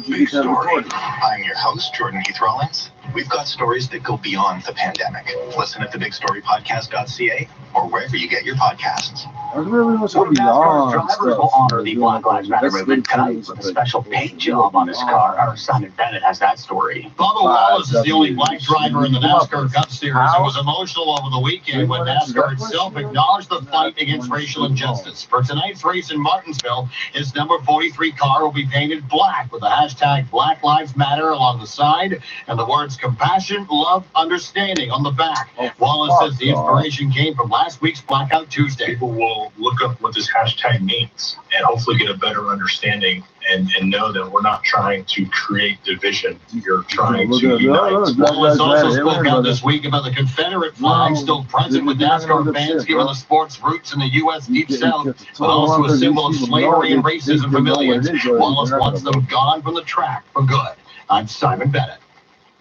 Big story. I'm your host, Jordan Heath Rollins. We've got stories that go beyond the pandemic. Listen at thebigstorypodcast.ca or wherever you get your podcasts. Drivers will honor the Black Lives Matter movement tonight with a special paint job on his car. Our Simon Bennett has that story. Bubba Wallace is the only black driver in the NASCAR Cup Series and was emotional over the weekend when NASCAR itself acknowledged the fight against racial injustice. For tonight's race in Martinsville, his number 43 car will be painted black with the hashtag Black Lives Matter along the side and the words compassion, love, understanding on the back. Wallace says the inspiration came from last week's Blackout Tuesday. People will look up what this hashtag means and hopefully get a better understanding and know that we're not trying to create division. You're trying to unite. Wallace also spoke out this week about the Confederate flag still present with NASCAR fans given the sport's roots in the U.S. Deep South, but also a symbol of slavery and racism for millions. Wallace wants them gone from the track for good. I'm Simon Bennett.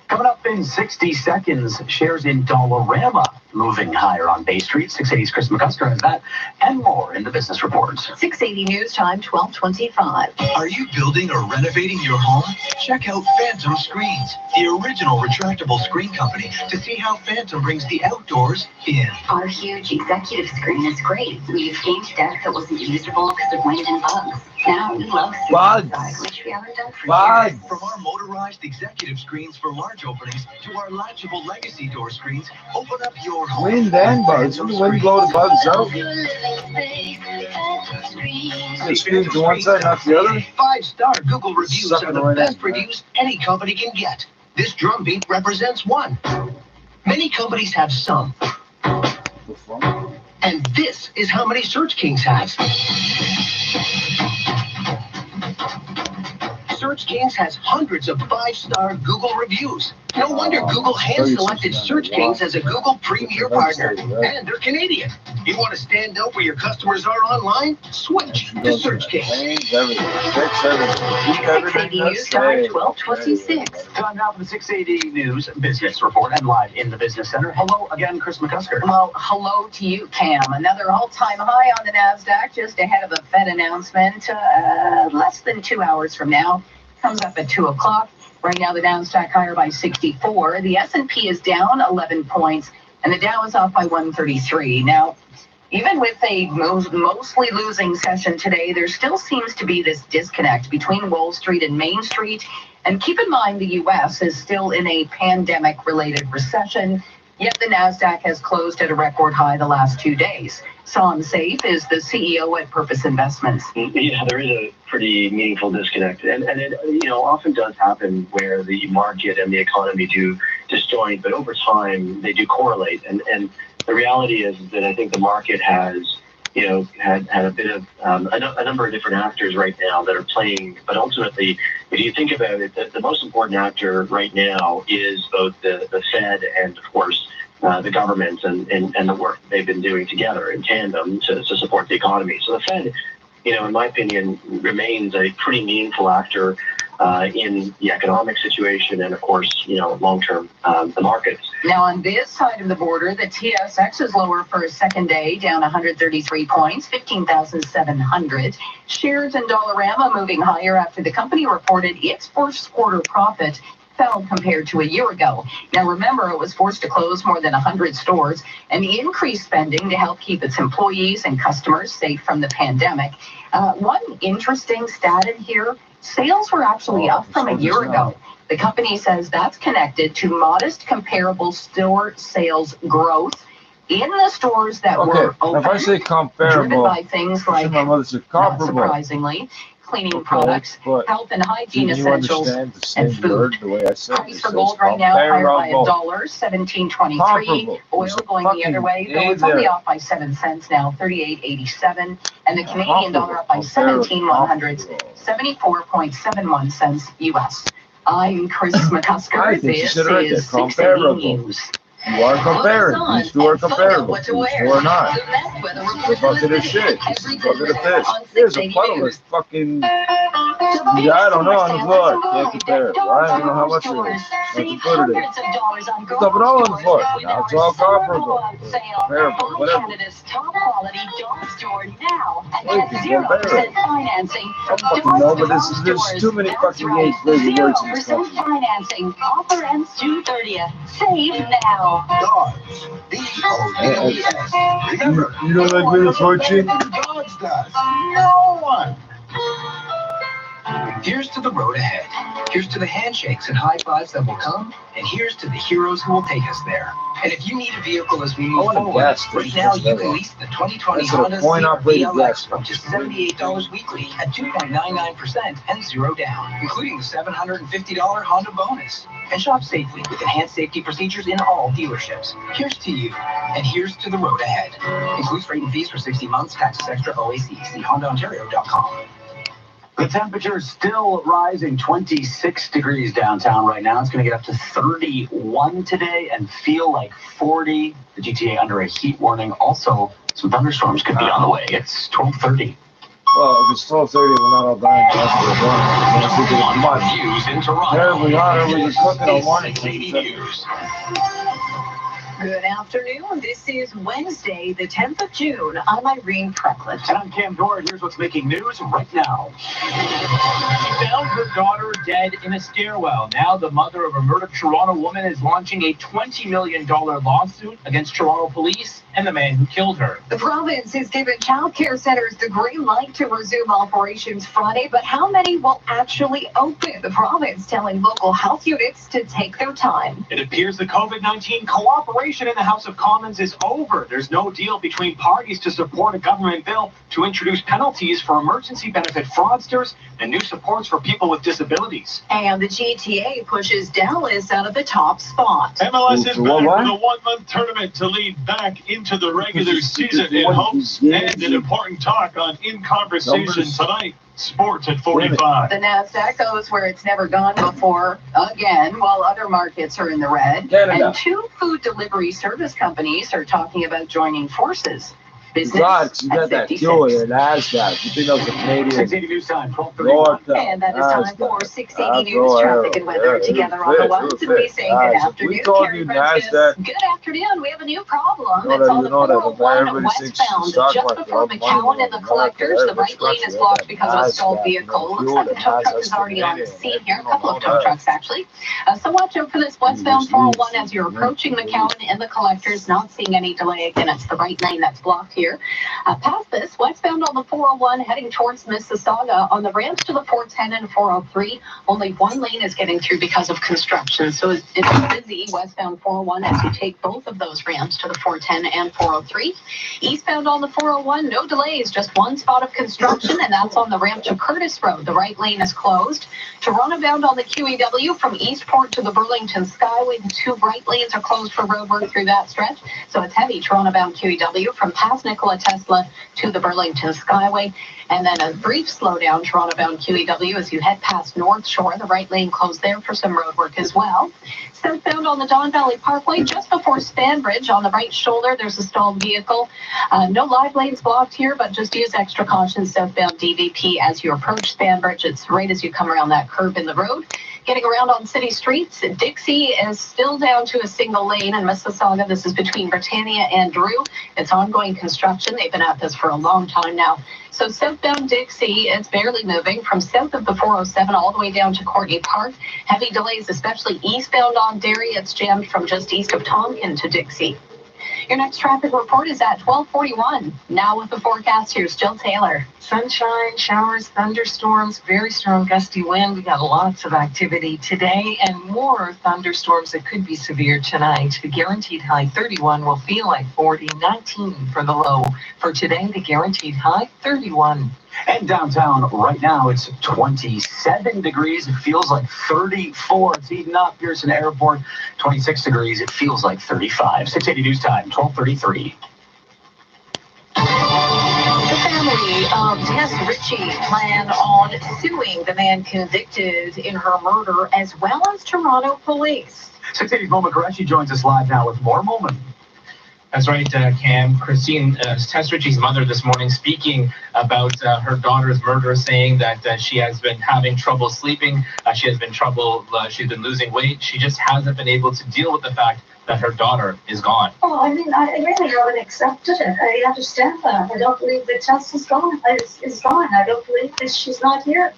Coming up in 60 seconds, shares in Dollarama moving higher on Bay Street. 680's Chris McCusker has that and more in the business report. 680 News Time, 12:25. Are you building or renovating your home? Check out Phantom Screens, the original retractable screen company, to see how Phantom brings the outdoors in. Our huge executive screen is great. We've changed deck that wasn't usable because of wind and bugs. Now we love screen inside, which we haven't done for years. From our motorized executive screens for large openings to our latchable legacy door screens, open up your home. Wind and bugs. When the wind blow the bugs out. The screen to one side, not the other. 5-star Google reviews are the best reviews any company can get. This drumbeat represents one. Many companies have some. And this is how many Search Kings has. Search Kings has hundreds of 5-star Google reviews. No wonder Google hand-selected Search Kings as a Google Premier Partner. And they're Canadian. You want to stand out where your customers are online? Switch to Search Kings. 680 News Time, 12:26. Time now for the 680 News Business Report and live in the Business Center. Hello again, Chris McCusker. Well, hello to you, Cam. Another all-time high on the NASDAQ just ahead of a Fed announcement less than 2 hours from now. Comes up at 2 o'clock. Right now, the NASDAQ higher by 64. The S&P is down 11 points, and the Dow is off by 133. Now, even with a mostly losing session today, there still seems to be this disconnect between Wall Street and Main Street. And keep in mind, the U.S. is still in a pandemic-related recession, yet the NASDAQ has closed at a record high the last 2 days. Sam Saif is the CEO at Purpose Investments. Yeah, there is a pretty meaningful disconnect. And it, often does happen where the market and the economy do disjoint, but over time they do correlate. And the reality is that I think the market has, had a bit of a number of different actors right now that are playing. But ultimately, if you think about it, the most important actor right now is both the Fed and, of course, the government and the work that they've been doing together in tandem to support the economy. So the Fed, in my opinion, remains a pretty meaningful actor in the economic situation and, of course, long-term, the markets. Now, on this side of the border, the TSX is lower for a second day, down 133 points, 15,700. Shares in Dollarama moving higher after the company reported its first quarter profit fell compared to a year ago. Now, remember, it was forced to close more than 100 stores and the increased spending to help keep its employees and customers safe from the pandemic. One interesting stat in here, sales were actually up from a year ago. The company says that's connected to modest comparable store sales growth in the stores that were open. If I say comparable, driven by things like, not surprisingly, cleaning products, health and hygiene essentials, and food. Price for gold right now higher by $1.1723. Oil going the other way, though it's only off by 7 cents now, 38.87, and the Canadian dollar up by 17/100, 74.71 cents US. I'm Chris McCusker. This is 680 News. You are comparing. These two are comparable. These two are not. It's a bucket of shit. It's a bucket of fish. Here's a puddle of fucking... I don't know on the floor. Can't compare it. I don't know how much it is. Nothing good it is. Stuff it all on the floor. Now it's all comparable. Comparable. Whatever. There's too many fucking games crazy words in this country. Financing. Offer ends June 30th. Save now. Dogs. D-O-D-S. Remember, you don't like Wheel of Fortune? Dogs does. No one. Here's to the road ahead. Here's to the handshakes and high fives that will come. And here's to the heroes who will take us there. And if you need a vehicle as we move forward, right now you can lease the 2020 Honda CRV from just $78 weekly at 2.99% and 0 down, including the $750 Honda bonus. And shop safely with enhanced safety procedures in all dealerships. Here's to you, and here's to the road ahead. Includes freight and fees for 60 months, taxes extra, OAC. See HondaOntario.com. The temperature is still rising, 26 degrees downtown right now. It's going to get up to 31 today and feel like 40. The GTA under a heat warning. Also, some thunderstorms could be on the way. It's 12:30. Well, if it's 12:30, we're not all dying. That's what we're doing. Come on. News in Toronto. Terribly hot. Everybody's cooking all morning. 680 News. Good afternoon. This is Wednesday, the 10th of June. I'm Irene Precklett. And I'm Cam Doran. Here's what's making news right now. She found her daughter dead in a stairwell. Now the mother of a murdered Toronto woman is launching a $20 million lawsuit against Toronto police and the man who killed her. The province has given child care centers the green light to resume operations Friday, but how many will actually open? The province telling local health units to take their time. It appears the COVID-19 cooperation in the House of Commons is over. There's no deal between parties to support a government bill to introduce penalties for emergency benefit fraudsters and new supports for people with disabilities. And the GTA pushes Dallas out of the top spot. MLS is back with a one-month tournament to lead back into the regular season in hopes and an important talk on In Conversation tonight. Sports at 45. The NASDAQ goes where it's never gone before again, while other markets are in the red. Canada. And two food delivery service companies are talking about joining forces. Business God, you at got that 56. fuel in NASDAQ. You think that was a Canadian? 680 News Time, 12:31. And that is time for 680 News traffic and weather together on the ones. And we say good afternoon. We told Carrie you Francis. NASDAQ. Good afternoon. We have a new problem. You know It's that- on you the know that 401 everybody thinks westbound, stock just market, before all the money McCowan and the in collectors. The right America, lane is blocked because of a stalled NASDAQ, vehicle. you know, Looks like a tow fuel, truck is NASDAQ, already on the Canadian, scene here. A you couple know, of tow trucks, actually. So watch out for this westbound 401 as you're approaching McCowan and the collectors. Not seeing any delay. Again, it's the right lane that's blocked here. Past this, westbound on the 401 heading towards Mississauga. On the ramps to the 410 and 403, only one lane is getting through because of construction. So it's busy westbound 401 as you take both of those ramps to the 410 and 403. Eastbound on the 401, no delays, just one spot of construction, and that's on the ramp to Curtis Road. The right lane is closed. Toronto bound on the QEW from Eastport to the Burlington Skyway. The two right lanes are closed for roadwork through that stretch. So it's heavy Toronto bound QEW from past Nikola Tesla to the Burlington Skyway. And then a brief slowdown Toronto bound QEW as you head past North Shore. The right lane closed there for some road work as well. Southbound on the Don Valley Parkway just before Stanbridge on the right shoulder, there's a stalled vehicle. No live lanes blocked here, but just use extra caution southbound DVP as you approach Stanbridge. It's right as you come around that curve in the road. Getting around on city streets, Dixie is still down to a single lane in Mississauga. This is between Britannia and Drew. It's ongoing construction. They've been at this for a long time now. So southbound Dixie, it's barely moving from south of the 407 all the way down to Courtney Park. Heavy delays, especially eastbound on Derry. It's jammed from just east of Tonkin to Dixie. Your next traffic report is at 12:41. Now with the forecast, here's Jill Taylor. Sunshine, showers, thunderstorms, very strong gusty wind. We got lots of activity today and more thunderstorms that could be severe tonight. The guaranteed high 31 will feel like 40, 19 for the low. For today, the guaranteed high 31. And downtown right now, it's 27 degrees. It feels like 34. It's heating up. Pearson Airport, 26 degrees. It feels like 35. 680 News Time, 12:33. The family of Tess Ritchie plan on suing the man convicted in her murder as well as Toronto police. 680's Mo Qureshi joins us live now with more Moment. That's right, Cam. Christine, Tess Ritchie's mother this morning speaking about her daughter's murder, saying that she has been having trouble sleeping. She's been losing weight. She just hasn't been able to deal with the fact that her daughter is gone. Oh, I mean, I really haven't accepted it. I understand that. I don't believe that Tess is gone. Is gone. I don't believe that she's not here.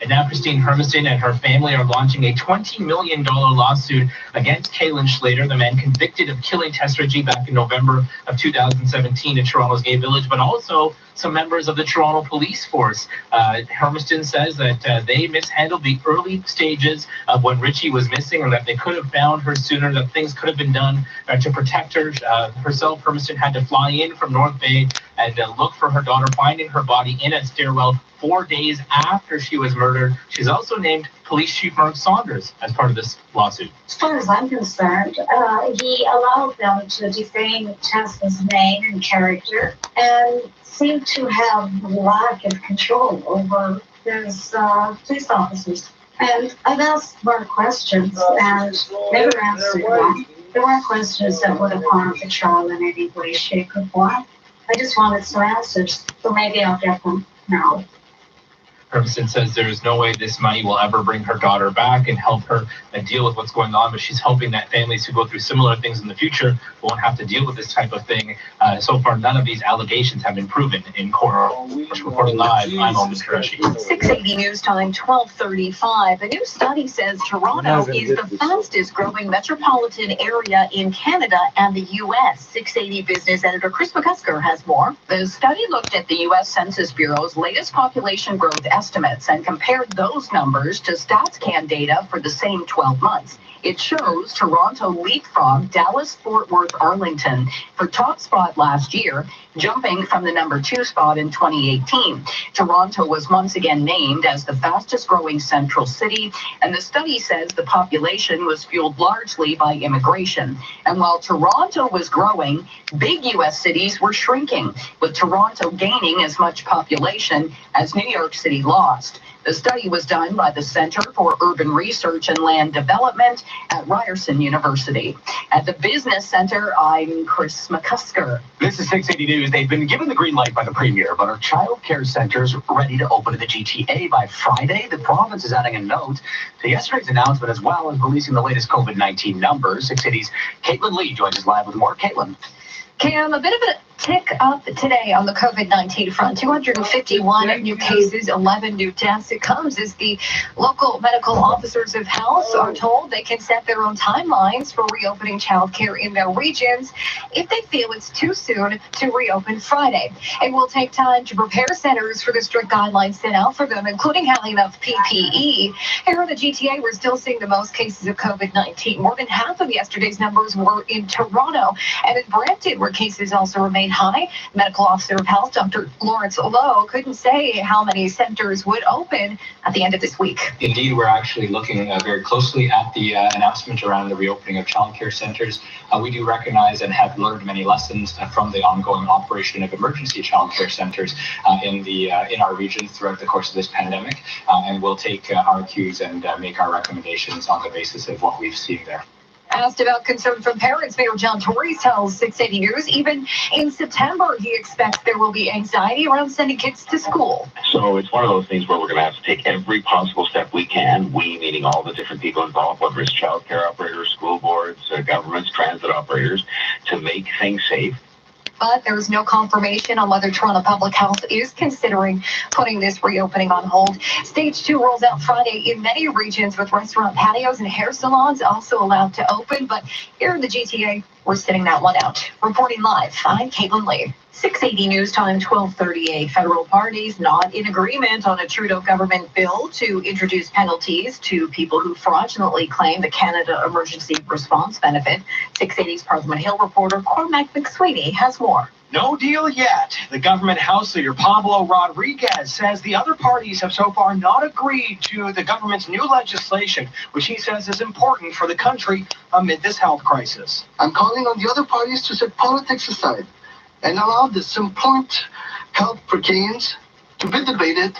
And now Christine Hermiston and her family are launching a $20 million lawsuit against Kaylin Schlater, the man convicted of killing Tess Ritchie back in November of 2017 in Toronto's Gay Village, but also some members of the Toronto police force. Hermiston says that they mishandled the early stages of when Ritchie was missing and that they could have found her sooner, that things could have been done to protect her. Herself, Hermiston had to fly in from North Bay and look for her daughter, finding her body in a stairwell 4 days after she was murdered. She's also named Police Chief Mark Saunders as part of this lawsuit. As far as I'm concerned, he allowed them to defame Tess's name and character and seemed to have lack of control over his police officers. And I've asked more questions and never answered one. There weren't questions that would have harmed the trial in any way, shape, or form. I just wanted some answers, so maybe I'll get them now. Hermson says there is no way this money will ever bring her daughter back and help her deal with what's going on, but she's hoping that families who go through similar things in the future won't have to deal with this type of thing. So far, none of these allegations have been proven in court. Reporting live, I'm Owen Qureshi. 680 News Time, 12:35. A new study says Toronto is the fastest growing metropolitan area in Canada and the U.S. 680 business editor Chris McCusker has more. The study looked at the U.S. Census Bureau's latest population growth estimates and compared those numbers to StatsCan data for the same 12 months. It shows Toronto leapfrogged Dallas, Fort Worth, Arlington for top spot last year, jumping from the number 2 spot in 2018. Toronto was once again named as the fastest growing central city, and the study says the population was fueled largely by immigration. And while Toronto was growing, big U.S. cities were shrinking, with Toronto gaining as much population as New York City lost. The study was done by the Center for Urban Research and Land Development at Ryerson University. At the Business Center, I'm Chris McCusker. This is 680 News. They've been given the green light by the Premier, but are child care centers ready to open in the GTA by Friday? The province is adding a note to yesterday's announcement as well as releasing the latest COVID-19 numbers. 680's Caitlin Lee joins us live with more. Caitlin. Cam, a bit of a tick up today on the COVID-19 front. 251 new cases, 11 new deaths. It comes as the local medical officers of health are told they can set their own timelines for reopening childcare in their regions if they feel it's too soon to reopen Friday. It will take time to prepare centers for the strict guidelines set out for them, including having enough PPE. Here in the GTA, we're still seeing the most cases of COVID-19. More than half of yesterday's numbers were in Toronto and in Brampton, where cases also remain high. Medical Officer of Health, Dr. Lawrence Lowe, couldn't say how many centers would open at the end of this week. Indeed, we're actually looking very closely at the announcement around the reopening of childcare centers. We do recognize and have learned many lessons from the ongoing operation of emergency childcare centers in our region throughout the course of this pandemic, and we'll take our cues and make our recommendations on the basis of what we've seen there. Asked about concern from parents, Mayor John Tory tells 680 News even in September he expects there will be anxiety around sending kids to school. So it's one of those things where we're going to have to take every possible step we can, we meaning all the different people involved, whether it's child care operators, school boards, governments, transit operators, to make things safe. But there is no confirmation on whether Toronto Public Health is considering putting this reopening on hold. Stage 2 rolls out Friday in many regions, with restaurant patios and hair salons also allowed to open. But here in the GTA, we're sitting that one out. Reporting live, I'm Caitlin Lee. 680 News Time, 12:38. Federal parties not in agreement on a Trudeau government bill to introduce penalties to people who fraudulently claim the Canada Emergency Response Benefit. 680's Parliament Hill reporter Cormac McSweeney has more. No deal yet. The government House Leader Pablo Rodriguez says the other parties have so far not agreed to the government's new legislation, which he says is important for the country amid this health crisis. I'm calling on the other parties to set politics aside and allow this important health for Canadians to be debated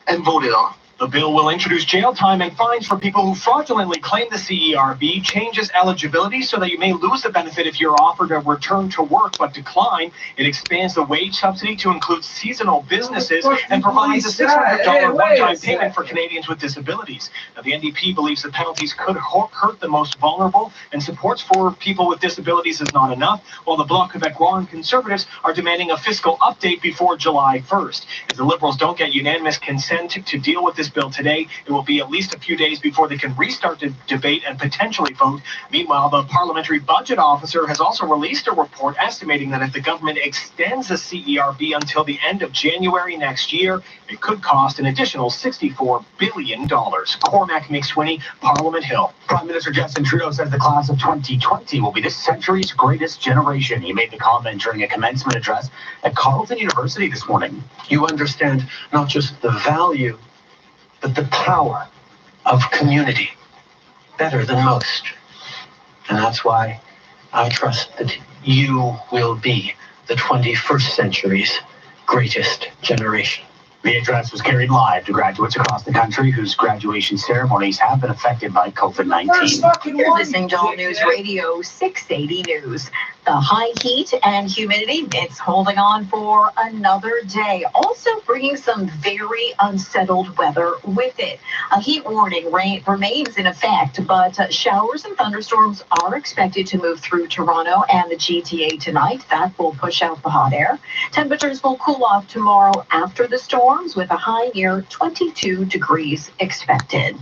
and voted on. The bill will introduce jail time and fines for people who fraudulently claim the CERB, changes eligibility so that you may lose the benefit if you're offered a return to work but decline. It expands the wage subsidy to include seasonal businesses and provides a $600 one-time payment for Canadians with disabilities. Now, the NDP believes the penalties could hurt the most vulnerable, and supports for people with disabilities is not enough, while the Bloc Québécois and Conservatives are demanding a fiscal update before July 1st. If the Liberals don't get unanimous consent to deal with this bill today, it will be at least a few days before they can restart the debate and potentially vote. Meanwhile, the Parliamentary Budget Officer has also released a report estimating that if the government extends the CERB until the end of January next year, it could cost an additional $64 billion. Cormac McSweeney, Parliament Hill. Prime Minister Justin Trudeau says the class of 2020 will be this century's greatest generation. He made the comment during a commencement address at Carleton University this morning. You understand not just the value, but the power of community better than most. And that's why I trust that you will be the 21st century's greatest generation. The address was carried live to graduates across the country whose graduation ceremonies have been affected by COVID-19. You're listening to All News Radio 680 News. The high heat and humidity, it's holding on for another day. Also bringing some very unsettled weather with it. A heat warning remains in effect, but showers and thunderstorms are expected to move through Toronto and the GTA tonight. That will push out the hot air. Temperatures will cool off tomorrow after the storms with a high near 22 degrees expected.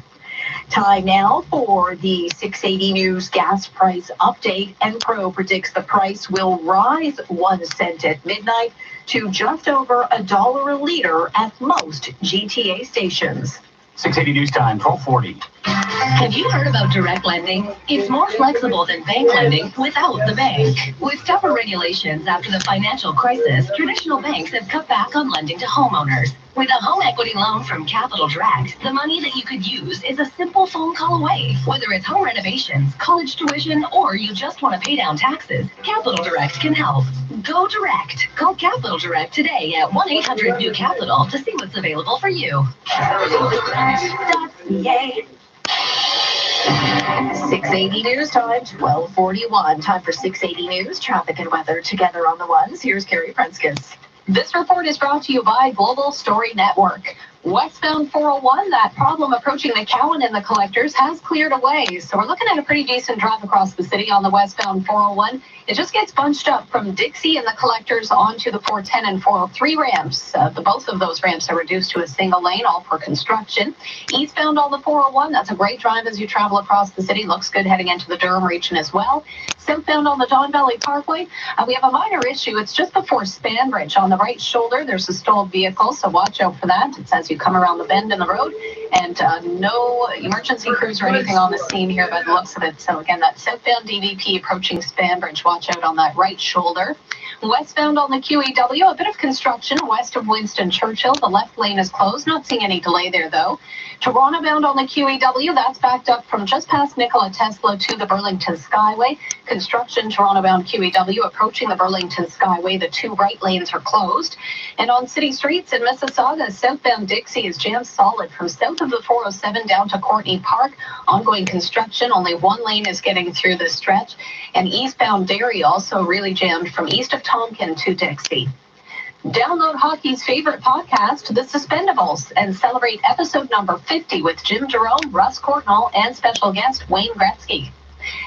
Time now for the 680 News gas price update. Enpro predicts the price will rise 1 cent at midnight to just over $1 a liter at most GTA stations. 680 News Time, 1240. Have you heard about direct lending? It's more flexible than bank lending without the bank. With tougher regulations after the financial crisis, traditional banks have cut back on lending to homeowners. With a home equity loan from Capital Direct, the money that you could use is a simple phone call away. Whether it's home renovations, college tuition, or you just want to pay down taxes, Capital Direct can help. Go direct. Call Capital Direct today at 1-800-NEW-CAPITAL to see what's available for you. Yay. 680 News Time, 1241. Time for 680 News, traffic and weather together on the ones. Here's Carrie Prenskus. This report is brought to you by Global Story Network. Westbound 401, that problem approaching the Cowan and the Collectors has cleared away. So we're looking at a pretty decent drive across the city on the westbound 401. It just gets bunched up from Dixie and the Collectors onto the 410 and 403 ramps. Both of those ramps are reduced to a single lane, all for construction. Eastbound on the 401, that's a great drive as you travel across the city. Looks good heading into the Durham region as well. Southbound on the Don Valley Parkway, we have a minor issue. It's just before Spanbridge on the right shoulder. There's a stalled vehicle, so watch out for that. It says you come around the bend in the road, and no emergency crews or anything on the scene here by the looks of it. So again, that southbound DVP approaching Spanbridge, watch out on that right shoulder. Westbound on the QEW, a bit of construction west of Winston Churchill. The left lane is closed, not seeing any delay there though. Toronto bound on the QEW, that's backed up from just past Nikola Tesla to the Burlington Skyway. Construction Toronto bound QEW approaching the Burlington Skyway. The two right lanes are closed. And on city streets in Mississauga, southbound Dixie is jammed solid from south of the 407 down to Courtney Park. Ongoing construction, only one lane is getting through this stretch. And eastbound Derry also really jammed from east of Tompkin to Dixie. Download hockey's favorite podcast, The Suspendables, and celebrate episode number 50 with Jim Jerome, Russ Courtnall, and special guest Wayne Gretzky.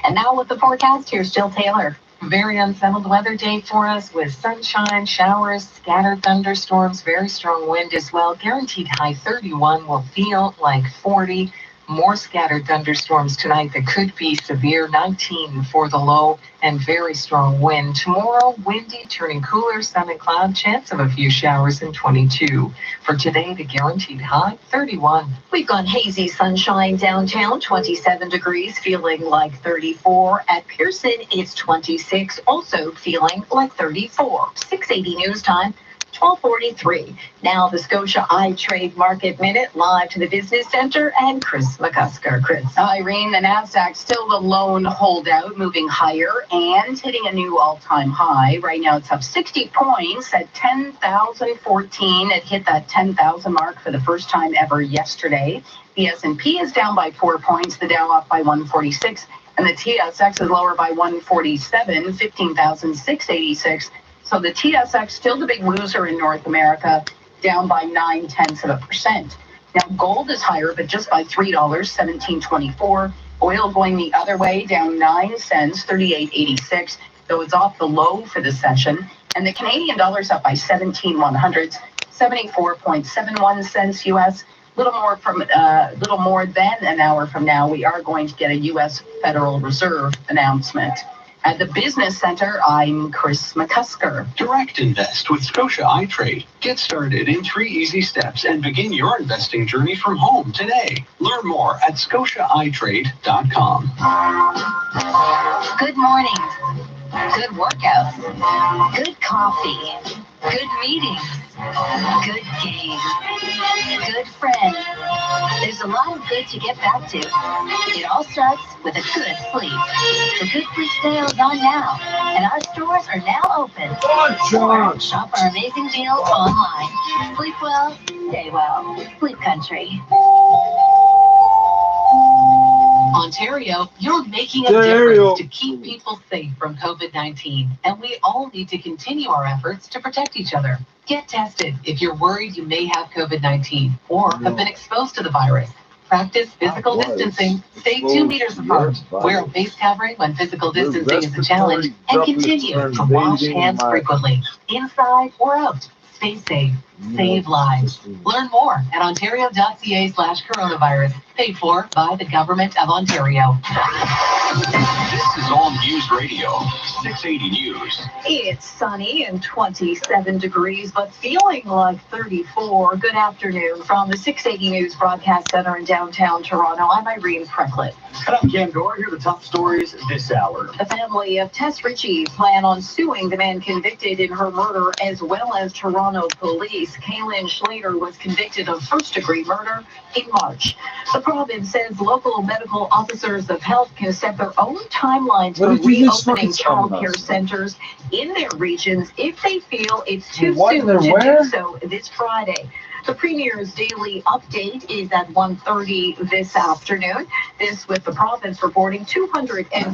And now with the forecast, here's Jill Taylor. Very unsettled weather day for us with sunshine, showers, scattered thunderstorms, very strong wind as well. Guaranteed high 31 will feel like 40. More scattered thunderstorms tonight that could be severe, 19 for the low, and very strong wind. Tomorrow, windy, turning cooler, sun and cloud, chance of a few showers, and 22. For today, the guaranteed high, 31. We've got hazy sunshine downtown, 27 degrees, feeling like 34. At Pearson, it's 26, also feeling like 34. 680 News Time. 1243. Now the Scotia iTrade Market Minute live to the Business Center and Chris McCusker. Chris. Irene, the NASDAQ still the lone holdout, moving higher and hitting a new all-time high. Right now it's up 60 points at 10,014. It hit that 10,000 mark for the first time ever yesterday. The S&P is down by 4 points, the Dow up by 146, and the TSX is lower by 147, 15,686. So the TSX, still the big loser in North America, down by 0.9%. Now gold is higher, but just by $3, $17.24. Oil going the other way, down 9 cents, $38.86. Though it's off the low for the session. And the Canadian dollar's up by 17/100, 74.71 cents US. Little more than an hour from now, we are going to get a U.S. Federal Reserve announcement. At the Business Center, I'm Chris McCusker. Direct invest with Scotia iTrade. Get started in 3 easy steps and begin your investing journey from home today. Learn more at scotiaitrade.com. Good mornings, good workouts, good coffee, good meetings, good games, good friends. There's a lot of good to get back to. It all starts with a good sleep. The Good Sleep sale is on now, and our stores are now open. Shop our amazing deals online. Sleep well, stay well. Sleep Country. Ontario, you're making a difference to keep people safe from COVID-19, and we all need to continue our efforts to protect each other. Get tested if you're worried you may have COVID-19 or have been exposed to the virus. Practice physical distancing, stay 2 meters apart, wear a face covering when physical distancing is a challenge, and continue to wash hands frequently, inside or out. Stay safe, save lives. Learn more at ontario.ca/coronavirus, paid for by the Government of Ontario. This is All News Radio, 680 News. It's sunny and 27 degrees, but feeling like 34. Good afternoon from the 680 News Broadcast Center in downtown Toronto. I'm Irene Franklin. And I'm Cam Dorr. Here are the top stories this hour. The family of Tess Ritchie plan on suing the man convicted in her murder, as well as Toronto police. Kaylin Schlater was convicted of first-degree murder in March. The province says local medical officers of health can set their own timelines for reopening child care centers in their regions if they feel it's too soon to do so this Friday. The Premier's daily update is at 1:30 this afternoon. This with the province reporting 250